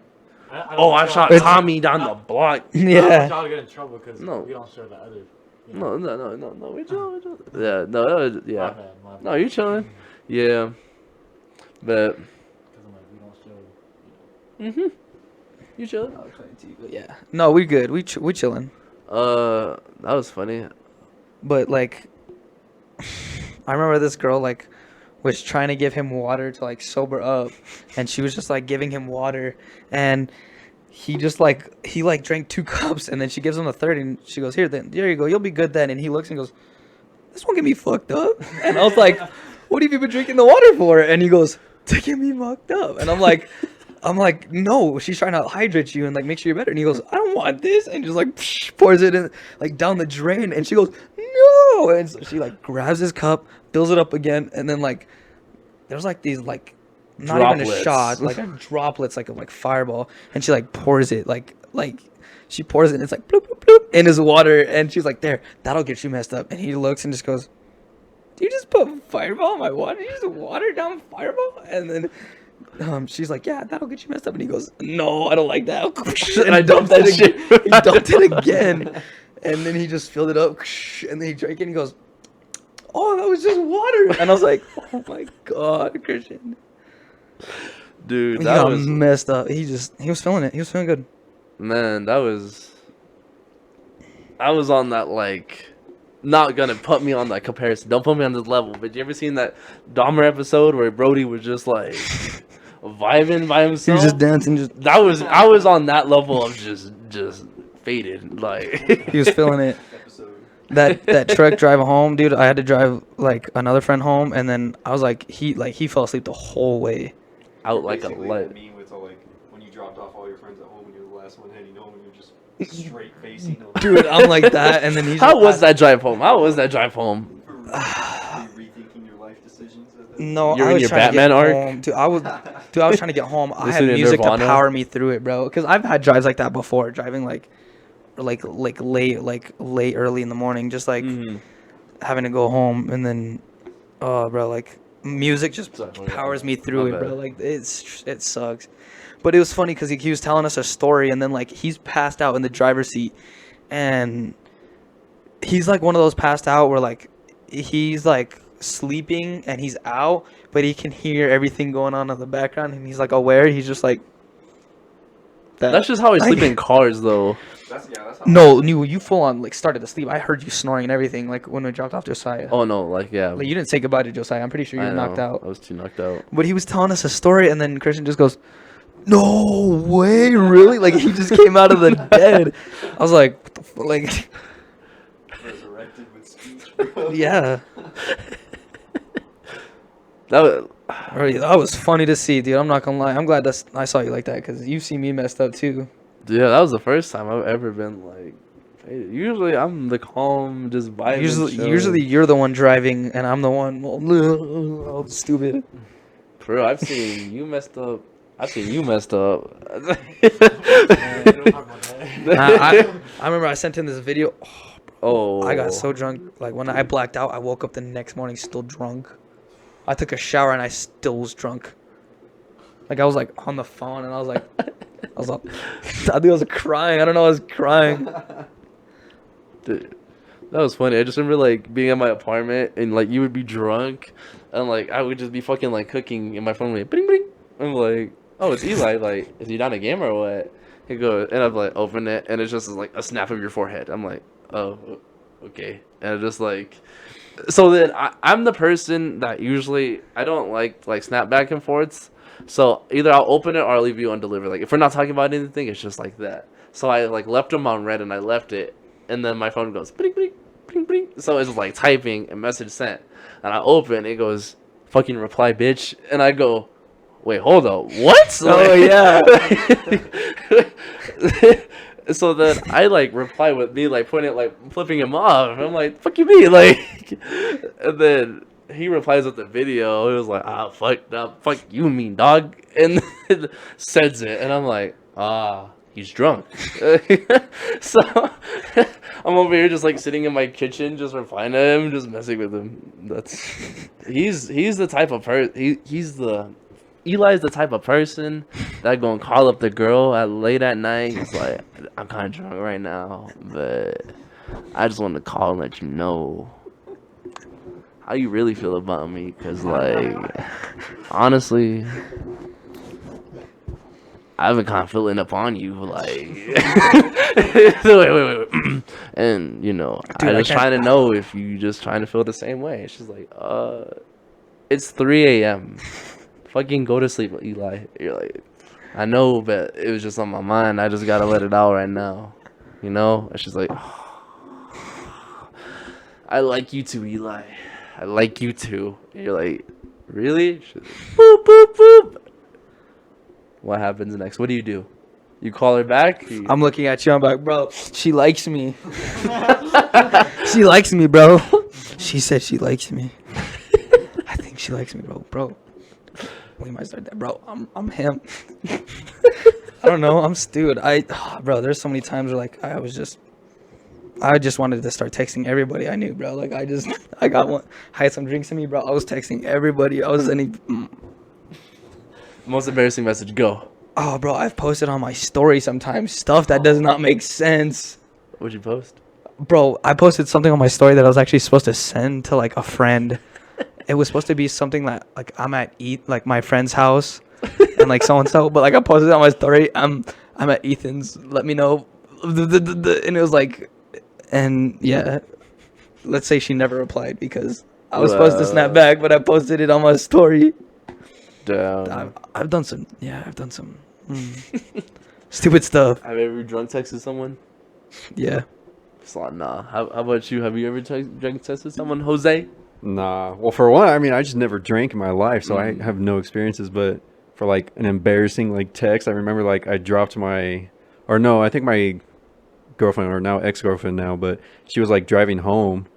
I shot Tommy down the block. Yeah. I don't want y'all to get in trouble because No. we don't share the other. You No, know. we chill. Yeah, no, yeah. My bad. No, you chilling. Yeah, but. Because I'm like, we don't show. You chilling? Yeah. No, we good. We chilling. That was funny. But like, I remember this girl like was trying to give him water to like sober up, and she was just like giving him water, and he just like drank 2 cups, and then she gives him a third, and she goes, there you go, you'll be good then. And he looks and goes, this won't get me fucked up. And I was like, what have you been drinking the water for? And he goes, to get me fucked up. And I'm like, no, she's trying to hydrate you and like make sure you're better. And he goes, I don't want this, and just like pours it in like down the drain. And she goes, no. And so she like grabs his cup, fills it up again, and then like there's like these like not even a Droplets. shot, like droplets like of like Fireball, and she like pours it like she pours it, and it's like bloop bloop bloop in his water, and she's like, there, that'll get you messed up. And he looks and just goes, do you just put Fireball in my water? Did you just water down Fireball? And then she's like, yeah, that'll get you messed up. And he goes, no, I don't like that. And I dumped that shit. He dumped it again. And then he just filled it up. And then he drank it and he goes, oh, that was just water. And I was like, oh my God, Christian. Dude, He that got was messed up. He was feeling it. He was feeling good. man. I was on that like. Not gonna put me on that comparison. Don't put me on this level. But you ever seen that Dahmer episode where Brody was just like vibing by He himself? was just dancing. I was on that level of just faded. Like He was feeling it. That truck drive home, dude. I had to drive like another friend home, and then I was like, he fell asleep the whole way. out like a Basically, light. me with like when you dropped off all your friends at home and you're the last one heading home and you're just straight facing them. Dude, I'm like that, and then he's How was that drive home? Rethinking your life decisions. No, You're I in was your trying Batman to get arc? home. Dude, I was trying to get home. I had Listening to music to Nirvana? power me through it, bro. Because I've had drives like that before, driving like late early in the morning, just like having to go home, and then, bro, like music just powers me through My it, bro. bad. Like it sucks. But it was funny because he was telling us a story, and then like he's passed out in the driver's seat, and he's like one of those passed out where like he's like sleeping and he's out, but he can hear everything going on in the background, and he's like aware. He's just like that. That's just how I Like- sleep in cars, though. That's how No, you full on like started to sleep. I heard you snoring and everything. Like when we dropped off Josiah. Oh no, like yeah. Like you didn't say goodbye to Josiah. I'm pretty sure you were I knocked know. out. I was too knocked out. But he was telling us a story, and then Christian just goes, "No way, really?" Like he just came out of the dead. I was like, "What the like?" resurrected with speech, bro. Yeah, That was, Bro, that was funny to see, dude. I'm not gonna lie. I'm glad I saw you like that because you see me messed up too. yeah, that was the first time I've ever been like. Faded. Usually I'm the calm, just vibing. Usually you're the one driving, and I'm the one all stupid. Bro, I've seen you messed up. I've seen you messed up. Man, don't talk about that. I remember I sent in this video. Oh, I got so drunk. Like when I blacked out, I woke up the next morning still drunk. I took a shower and I still was drunk. Like I was like on the phone and I was like, I think I was crying. I don't know, I was crying. Dude, that was funny. I just remember like being at my apartment and like you would be drunk, and like I would just be fucking like cooking, and my phone would be bling bling. I'm like, oh, it's Eli. Like, is he down a game or what? He goes, and I've like opened it, and it's just like a snap of your forehead. I'm like, oh, okay, and I'm just like. So then I'm the person that usually I don't like snap back and forths. So either I'll open it or I'll leave you undelivered. Like if we're not talking about anything, it's just like that. So I like left them on red and I left it, and then my phone goes bling bling bling bling. So it's like typing a message sent, and I open it goes fucking reply bitch, and I go, wait, hold up, what? Oh, yeah. So then I like reply with me like putting it like flipping him off. I'm like, fuck you mean? Like, and then he replies with the video. It was like, fuck you mean dog, and then sends it, and I'm like, he's drunk. So I'm over here just like sitting in my kitchen, just replying to him, just messing with him. He's the type of Eli's the type of person that gonna call up the girl at late at night. It's like, I'm kind of drunk right now, but I just wanted to call and let you know how you really feel about me. Cause like, honestly, I've been kind of feeling up on you. Like, wait. And you know, Dude, I I just can't- trying to know if you just trying to feel the same way. She's like, it's 3 a.m. Fucking go to sleep, Eli. You're like, I know, but it was just on my mind. I just gotta let it out right now, you know. And she's like, I like you too, Eli. I like you too. And you're like, really? She's like, boop boop boop. What happens next? What do? You call her back? I'm looking at you. I'm like, bro, she likes me. She likes me, bro. She said she likes me. I think she likes me, bro. Bro, we might start that, bro. I'm him. I don't know. I'm stupid. Bro, there's so many times where like I just wanted to start texting everybody I knew, bro. Like I got one. I had some drinks in me, bro. I was texting everybody. I was sending. Most embarrassing message. Go. Oh, bro, I've posted on my story sometimes stuff that does not make sense. What'd you post? Bro, I posted something on my story that I was actually supposed to send to like a friend. It was supposed to be something that like I'm at like my friend's house and like so and so, but like I posted it on my story. I'm at Ethan's. Let me know, and it was like, and yeah, let's say she never replied because I was supposed to snap back, but I posted it on my story. Damn. I've done some stupid stuff. Have you ever drunk texted someone? Yeah. It's like, nah. How about you? Have you ever drunk texted someone, Jose? Nah. Well, for one, I mean, I just never drank in my life, so I have no experiences. But for like an embarrassing like text, I remember like I dropped I think my girlfriend or now ex-girlfriend now, but she was like driving home,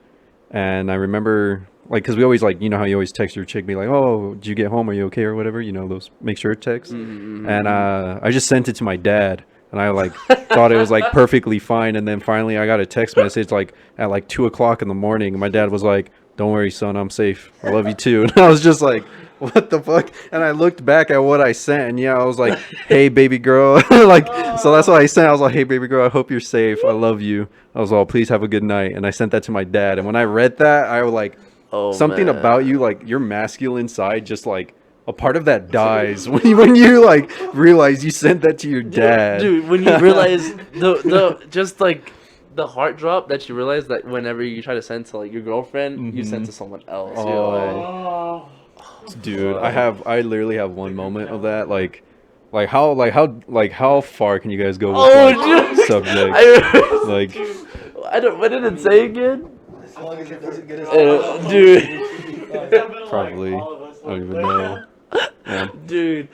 and I remember like because we always like how you always text your chick, be like, oh, did you get home? Are you okay or whatever? Those make sure texts. And I just sent it to my dad. And I like thought it was like perfectly fine, and then finally I got a text message like at like 2:00 in the morning, and my dad was like, "Don't worry, son, I'm safe. I love you too." And I was just like, "What the fuck?" And I looked back at what I sent, and yeah, I was like, "Hey, baby girl," like so that's what I sent. I was like, "Hey, baby girl, I hope you're safe. I love you." I was all, "Please have a good night," and I sent that to my dad. And when I read that, I was like, Oh, something man. about you, like your masculine side, just like a part of that dies when you like realize you sent that to your dad. Dude, when you realize the just like the heart drop that you realize that whenever you try to send to like your girlfriend, you send to someone else. Oh. You're like, Dude, I literally have one moment of that, like how far can you guys go with like, dude. subjects? Like, I don't. What did it say again? As long as it doesn't get us. Dude. probably, I don't even know. Yeah. Dude,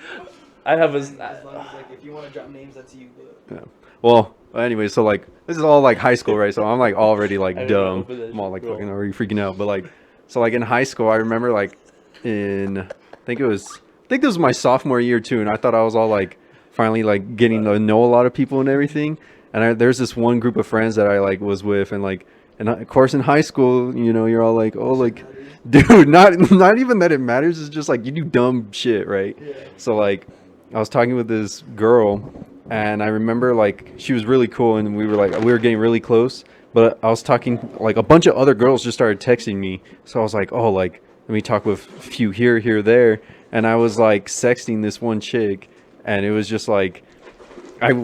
I have a. As long as like if you want to drop names, that's you. But Yeah. Well, anyway, so like this is all like high school, right? So I'm like already like I dumb. remember that I'm all like shit, bro. fucking already freaking out. But like, so like in high school, I remember like I think this was my sophomore year too, and I thought I was all like finally like getting to know a lot of people and everything. And there's this one group of friends that I like was with, and like, and of course in high school, you know, you're all like, oh, like, dude, not even that it matters. It's just like you do dumb shit, right? yeah. So like, I was talking with this girl, and I remember like she was really cool, and we were getting really close. But I was talking like a bunch of other girls just started texting me, so I was like, oh, like let me talk with a few here, there, and I was like sexting this one chick, and it was just like.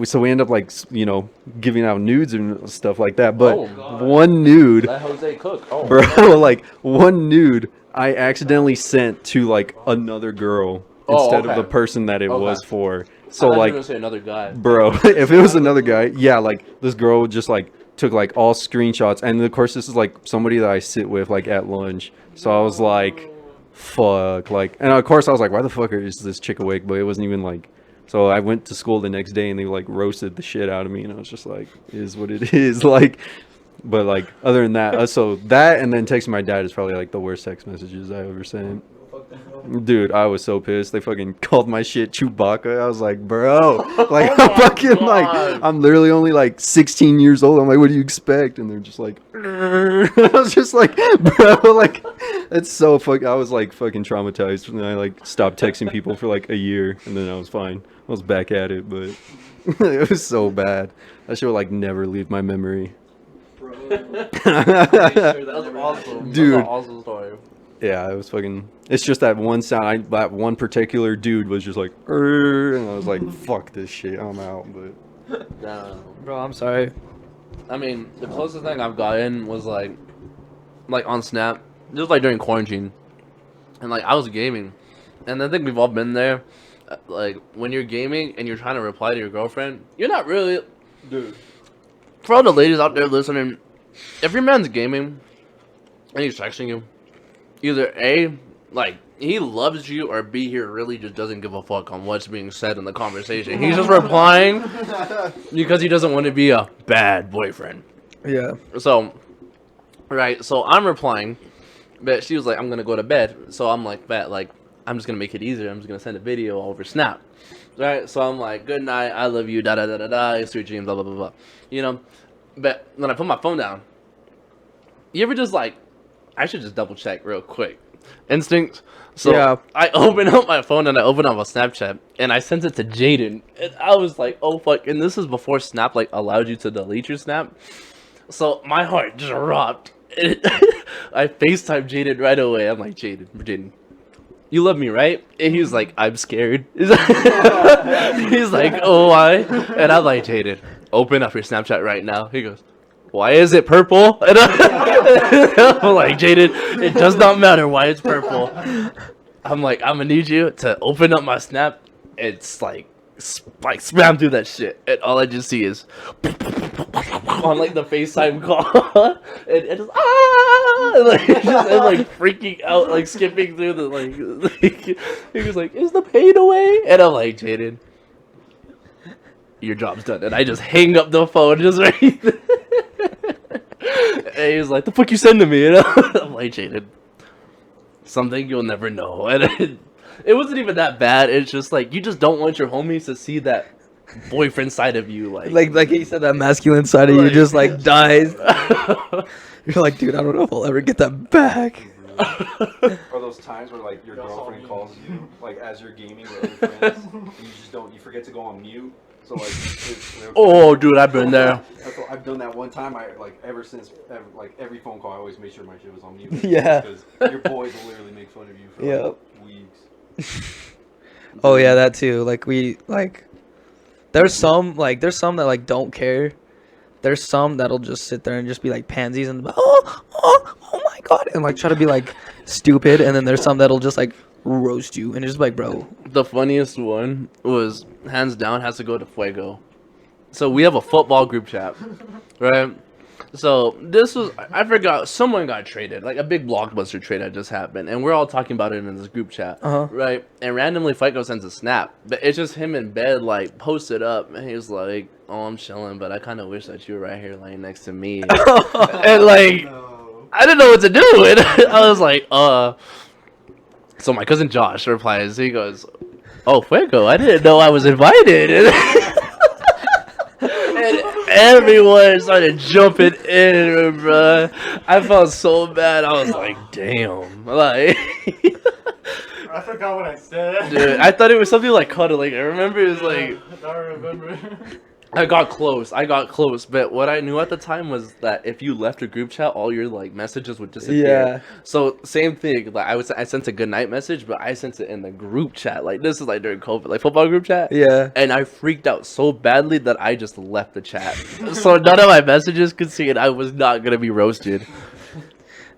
So we end up like giving out nudes and stuff like that. But one nude, Let Jose cook. Oh, bro, like one nude, I accidentally sent to like another girl instead of okay. the person that it Okay. was for. I So thought you were like, gonna say another guy. bro, if it was another guy, yeah, like this girl just like took like all screenshots, and of course this is like somebody that I sit with like at lunch. So I was like, fuck, like, and of course I was like, why the fuck is this chick awake? But it wasn't even like. So I went to school the next day and they like roasted the shit out of me, and I was just like, it is what it is. Like, but like other than that, so that and then texting my dad is probably like the worst text messages I ever sent. Dude, I was so pissed. They fucking called my shit Chewbacca. I was like, bro, like Oh I'm my fucking God. like I'm literally only like 16 years old. I'm like, what do you expect? And they're just like, I was just like, bro, like it's so I was like fucking traumatized, and I like stopped texting people for like a year, and then I was fine. I was back at it, but it was so bad. That shit would like never leave my memory. Bro. That's awesome. Dude. That's an awesome story. Yeah, it was fucking. It's just that one sound. That one particular dude was just like, and I was like, fuck this shit, I'm out. But Damn. Bro, I'm sorry. I mean, the closest thing I've gotten was like on Snap, just like during quarantine, and like I was gaming, and I think we've all been there. Like when you're gaming and you're trying to reply to your girlfriend, you're not really. dude, For all the ladies out there listening, if your man's gaming and he's texting you, either A, like he loves you, or B, he really just doesn't give a fuck on what's being said in the conversation. He's just replying because he doesn't want to be a bad boyfriend. Yeah. So, right, so I'm replying, but she was like, I'm gonna go to bed. So I'm like, bet, like, I'm just gonna make it easier. I'm just gonna send a video over Snap. Right, so I'm like, good night, I love you, da da da da da, sweet dreams, blah blah blah blah. You know, but when I put my phone down, you ever just like, I should just double check real quick. Instinct. So Yeah. I open up my phone and I open up a Snapchat and I sent it to Jaden. And I was like, oh fuck. And this is before Snap like allowed you to delete your Snap. So my heart just dropped. I FaceTime Jaden right away. I'm like, Jaden, you love me, right? And he was like, I'm scared. He's like, oh, why? And I'm like, Jaden, open up your Snapchat right now. He goes, why is it purple? And I'm like, Jaden, it does not matter why it's purple. I'm like, I'm gonna need you to open up my Snap. It's like spam through that shit, and all I just see is on like the FaceTime call, and it just and like freaking out, like skipping through the like he was like, is the pain away? And I'm like, Jaden, your job's done. And I just hang up the phone just right there. And he's like, the fuck you send to me? And I'm like, Jaden, something you'll never know. And it wasn't even that bad. It's just like, you just don't want your homies to see that boyfriend side of you. Like he said, that masculine side of you just like dies. You're like, dude, I don't know if I'll ever get that back. Or those times where like your girlfriend calls you like as you're gaming with your friends, and you forget to go on mute. So like, Oh, dude, I've been there. I've done that one time. I like ever since every phone call, I always make sure my shit was on mute. Yeah. Because your boys will literally make fun of you for Yep. like, weeks. Oh yeah, that too. Like there's some that like don't care. There's some that'll just sit there and just be like pansies and oh my god, and like try to be like stupid, and then there's some that'll just like roast you and just like, bro. The funniest one was hands down has to go to Fuego. So we have a football group chat, right? So this was, I forgot, someone got traded, like a big blockbuster trade had just happened, and we're all talking about it in this group chat, right? And randomly Fico sends a snap, but it's just him in bed, like posted up, and he's like, "Oh, I'm chilling, but I kind of wish that you were right here laying next to me." And like, I didn't know what to do, and I was like, So my cousin Josh replies, he goes, "Oh, Fuego, I didn't know I was invited." And everyone started jumping in, bro. I felt so bad. I was like, damn. Like, I forgot what I said. dude, I thought it was something like cuddling. I remember it was like, I remember. I got close, but what I knew at the time was that if you left a group chat, all your like messages would disappear. Yeah. So same thing. Like I sent a good night message, but I sent it in the group chat. Like this is like during COVID, like football group chat. Yeah. And I freaked out so badly that I just left the chat. So none of my messages could see it. I was not gonna be roasted.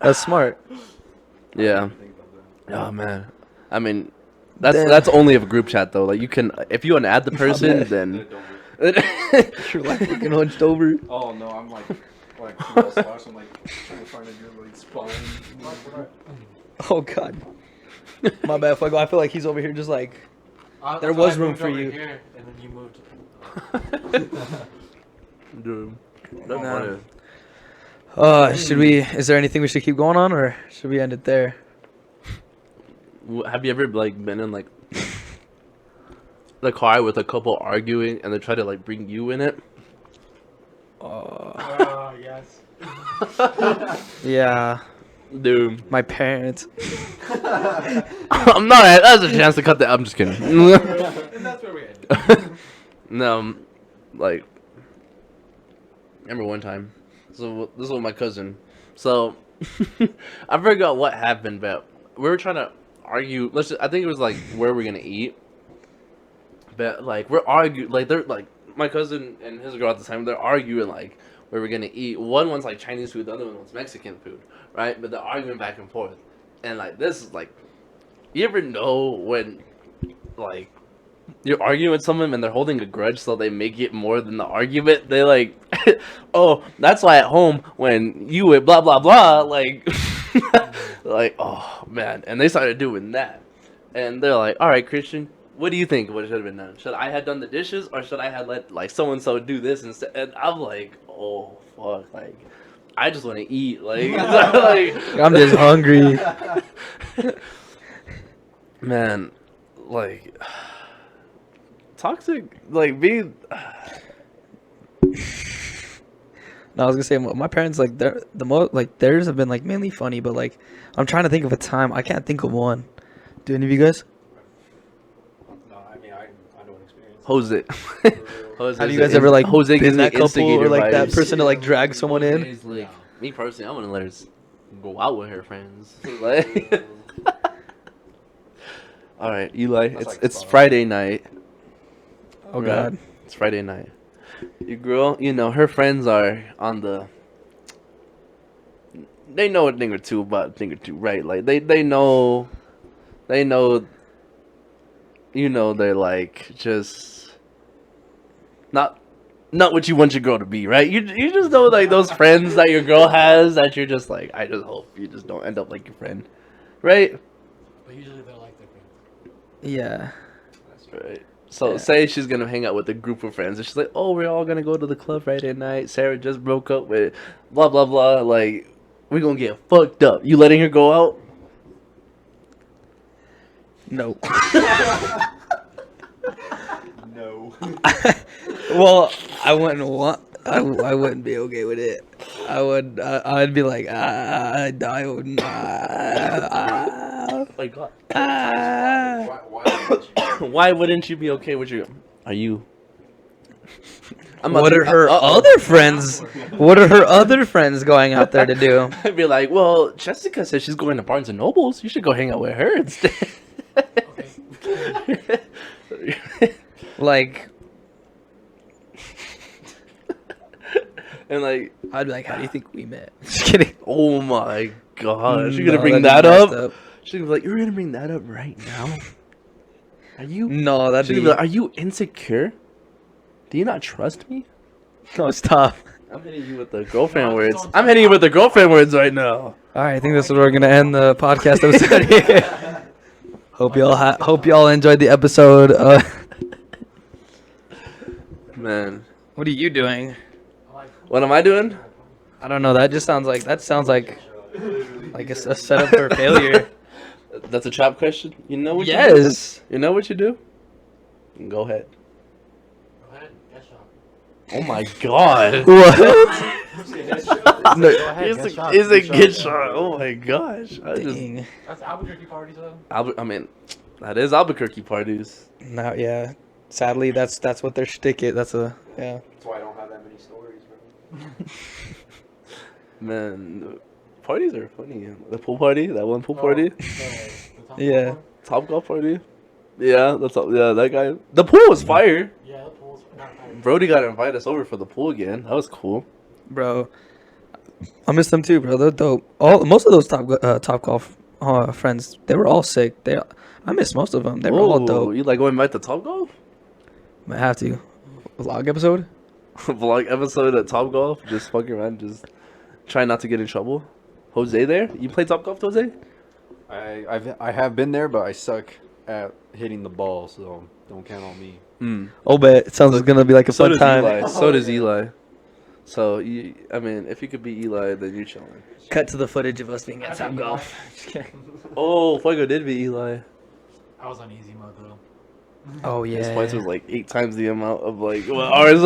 That's smart. Yeah. Oh man. I mean, that's only of a group chat though. Like you can, if you unadd the person, then. You're like fucking hunched over. Oh no, I'm like I'm like trying to find a good like spot. Oh god. My bad, Fuego. I feel like he's over here just like. There was room for you. Here, and then you moved. Dude. Should we? Is there anything we should keep going on, or should we end it there? Have you ever like been in like the car with a couple arguing and they try to like bring you in it? Yes. Yeah. Dude. My parents. I'm not. That's a chance to cut that. I'm just kidding. And that's where we end. No, like, remember one time. So this was my cousin. So I forgot what happened, but we were trying to argue. I think it was like where we're gonna eat. But like we're arguing, like they're like my cousin and his girl at the time. They're arguing like where we're gonna eat. One one's like Chinese food, the other one was Mexican food, right? But they're arguing back and forth, and like this is like, you ever know when like you're arguing with someone and they're holding a grudge, so they make it more than the argument. They like, oh, that's why at home when you would blah blah blah, like, like, oh man, and they started doing that, and they're like, all right, Christian, what do you think what should have been done? Should I have done the dishes, or should I have let like so and so do this instead? And I'm like, oh fuck, like I just want to eat, like, like I'm just hungry. Man, like toxic, like being. No, I was gonna say my parents like they're the most like theirs have been like mainly funny, but like I'm trying to think of a time. I can't think of one. Do any of you guys? No, I mean I don't experience. Jose. Jose. Have you guys ever like Jose been gives me that couple instigator or like that vibes. person to like drag someone in? Jose's like, me personally, I want to let her go out with her friends. Like, all right, Eli. That's It's like it's fun. Friday night. Oh right? god. It's Friday night. Your girl, you know, her friends are on the. They know a thing or two about a thing or two, right? Like they know. You know, they're like just not what you want your girl to be, right? You just know like those friends that your girl has that you're just like, I just hope you just don't end up like your friend, right? But usually they're like their friends. Yeah. Right. So Yeah. say she's gonna hang out with a group of friends, and she's like, "Oh, we're all gonna go to the club Friday night. Sarah just broke up with blah blah blah. Like, we're gonna get fucked up. You letting her go out?" No. No. Well, I wouldn't want. I wouldn't be okay with it. I'd be like, I wouldn't. Like, what? Why Why wouldn't you be okay with your? Are you? What are her other friends? What are her other friends going out there to do? I'd be like, well, Jessica says she's going to Barnes and Nobles. You should go hang out with her instead. Okay, Like, And like, I'd be like, how do you think we met? Just kidding. oh my gosh, you're No, gonna bring that'd that be up? messed She's gonna be like, you're gonna bring that up right now? Are you? No, that'd She's be. gonna be like, are you insecure? Do you not trust me? No, stop. I'm hitting you with the girlfriend words. I'm hitting you with the girlfriend words right now. All right, I think this is where we're gonna end the podcast episode here. Hope y'all enjoyed the episode. Man, What are you doing? what am I doing? I don't know. That sounds like a setup for failure. That's a trap question. You know what? Yes. You know what you do? Go ahead. Go ahead, get shot. Oh my god. What? No, Go ahead, get shot. He's a good shot. Oh my gosh. Dang. That's Albuquerque parties though. I mean, that is Albuquerque parties. No, yeah. Sadly, that's what their shtick is. That's a yeah. That's why I don't have that many stories, bro. Man, parties are funny. The pool party, that one pool Oh, party, the top Yeah. one? Top Golf party. Yeah, that's all. Yeah, that guy. The pool was fire. Yeah, the pool's not fire. Brody got to invite us over for the pool again. That was cool. Bro, I miss them too, bro. They're dope. Most of those top golf friends, they were all sick. I miss most of them. They were all dope. You like going back to Top Golf? Might have to. Vlog episode? Vlog episode at Top Golf, just fucking around, just try not to get in trouble. Jose there? You play Top Golf, Jose? I have been there, but I suck at hitting the ball, so don't count on me. Oh, bet. It sounds like it's going to be like a So fun does time. Eli. So does Eli. So, I mean, if you could be Eli, then you're chilling. Cut to the footage of us being at Top Golf. Oh, Fuego did be Eli. I was on easy mode though. Oh, yeah. His points was like 8 times the amount of like ours.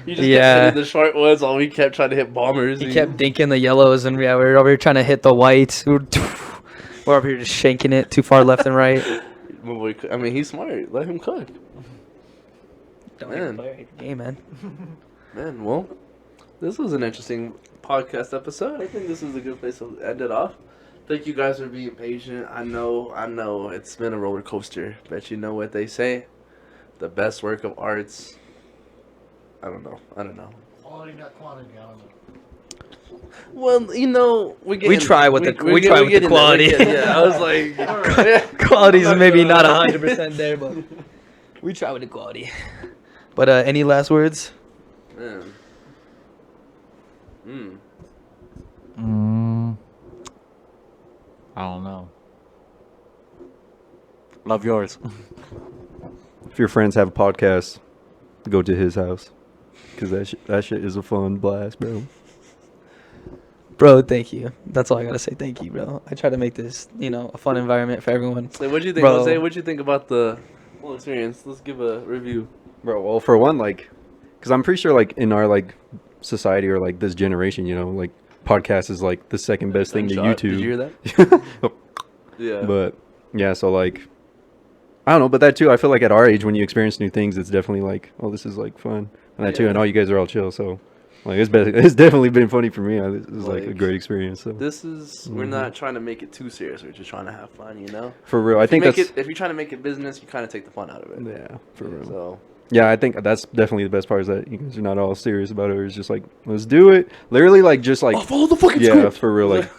You just Yeah. kept hitting the short ones while we kept trying to hit bombers. He kept dinking the yellows, and yeah, we were over here trying to hit the whites. We're over here just shanking it too far left and right. I mean, he's smart. Let him cook. Don't Man. hate the player, hate the game, man. Man, well, this was an interesting podcast episode. I think this is a good place to end it off. Thank you guys for being patient. I know it's been a roller coaster, but you know what they say. The best work of arts. I don't know. Quality, not quantity. I don't know. Well, you know, we try with the quality. Yeah, I was like, Quality's maybe not 100% there, but we try with the quality. But any last words? man. I don't know. Love yours. If your friends have a podcast, go to his house, because that shit is a fun blast, bro. Bro, thank you. That's all I gotta say. Thank you, bro. I try to make this, a fun environment for everyone. So what'd you think, Bro. Jose? What'd you think about the whole experience? Let's give a review. Bro, well, for one, like, because I'm pretty sure, like, in our, like, society or, like, this generation, like, podcast is, like, the second best thing to Gunshot. YouTube. Did you hear that? Yeah. But, yeah, so, like, I don't know, but that, too, I feel like at our age, when you experience new things, it's definitely, like, oh, this is, like, fun. And that, too, Yeah. and all you guys are all chill, so, like, it's definitely been funny for me. This is, like, a Like, great experience, so. This is we're not trying to make it too serious. We're just trying to have fun, you know. For real, I think If that's... you're trying to make it business, you kind of take the fun out of it. Yeah, for real. So Yeah, I think that's definitely the best part, is that you guys are not all serious about it. It's just like, let's do it. Literally, like, just like, follow the fucking yeah, script. for real, like,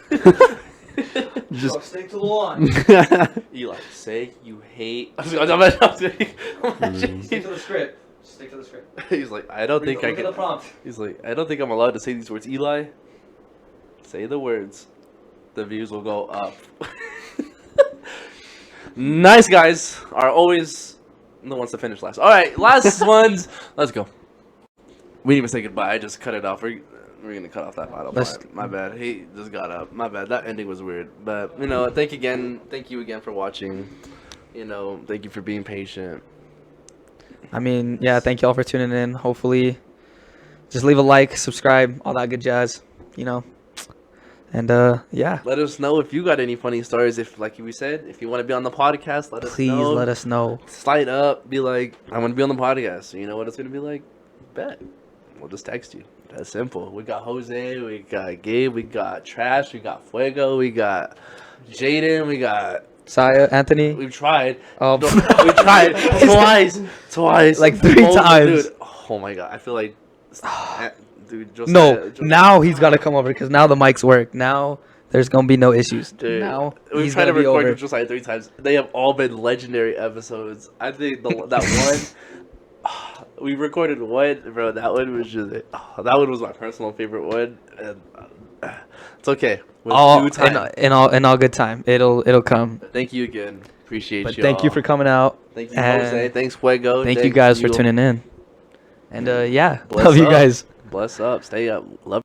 Just stick to the lawn. Eli, say you hate. Stick Stick to the script. Stick to the script. He's like, I don't think I Look at the can. prompt. He's like, I don't think I'm allowed to say these words. Eli, say the words. The views will go up. Nice guys are always the ones to finish last. All right, last ones. Let's go. We didn't even say goodbye. I just cut it off. We're gonna cut off that bottom part. My bad. He just got up. My bad. That ending was weird. But thank you again for watching. Thank you for being patient. I mean, yeah, thank y'all for tuning in. Hopefully, just leave a like, subscribe, all that good jazz, And, yeah. Let us know if you got any funny stories. If, like we said, if you want to be on the podcast, let us Please know. let us know. Slide up. Be like, I want to be on the podcast. So you know what it's going to be like? Bet. We'll just text you. That's simple. We got Jose. We got Gabe. We got Trash. We got Fuego. We got Jaden. We got Saya, Anthony. We've tried. Oh, We tried twice. Like 3 times. Dude, oh my god, I feel like, dude. No, now he's got to come over because now the mics work. Now there's gonna be no issues. Dude, Now we've he's tried to gonna be record over. Josiah 3 times. They have all been legendary episodes. I think that one. We recorded one, bro. That one was just. That one was my personal favorite one, and it's okay. With All due time. in all good time. It'll come. Thank you again. Appreciate But you. thank you for coming out. Thank you, and Jose. Thanks, Fuego. Thank you Thanks, guys for Mule. tuning in. And yeah, Bless love you up. guys. Bless up. Stay up. Love.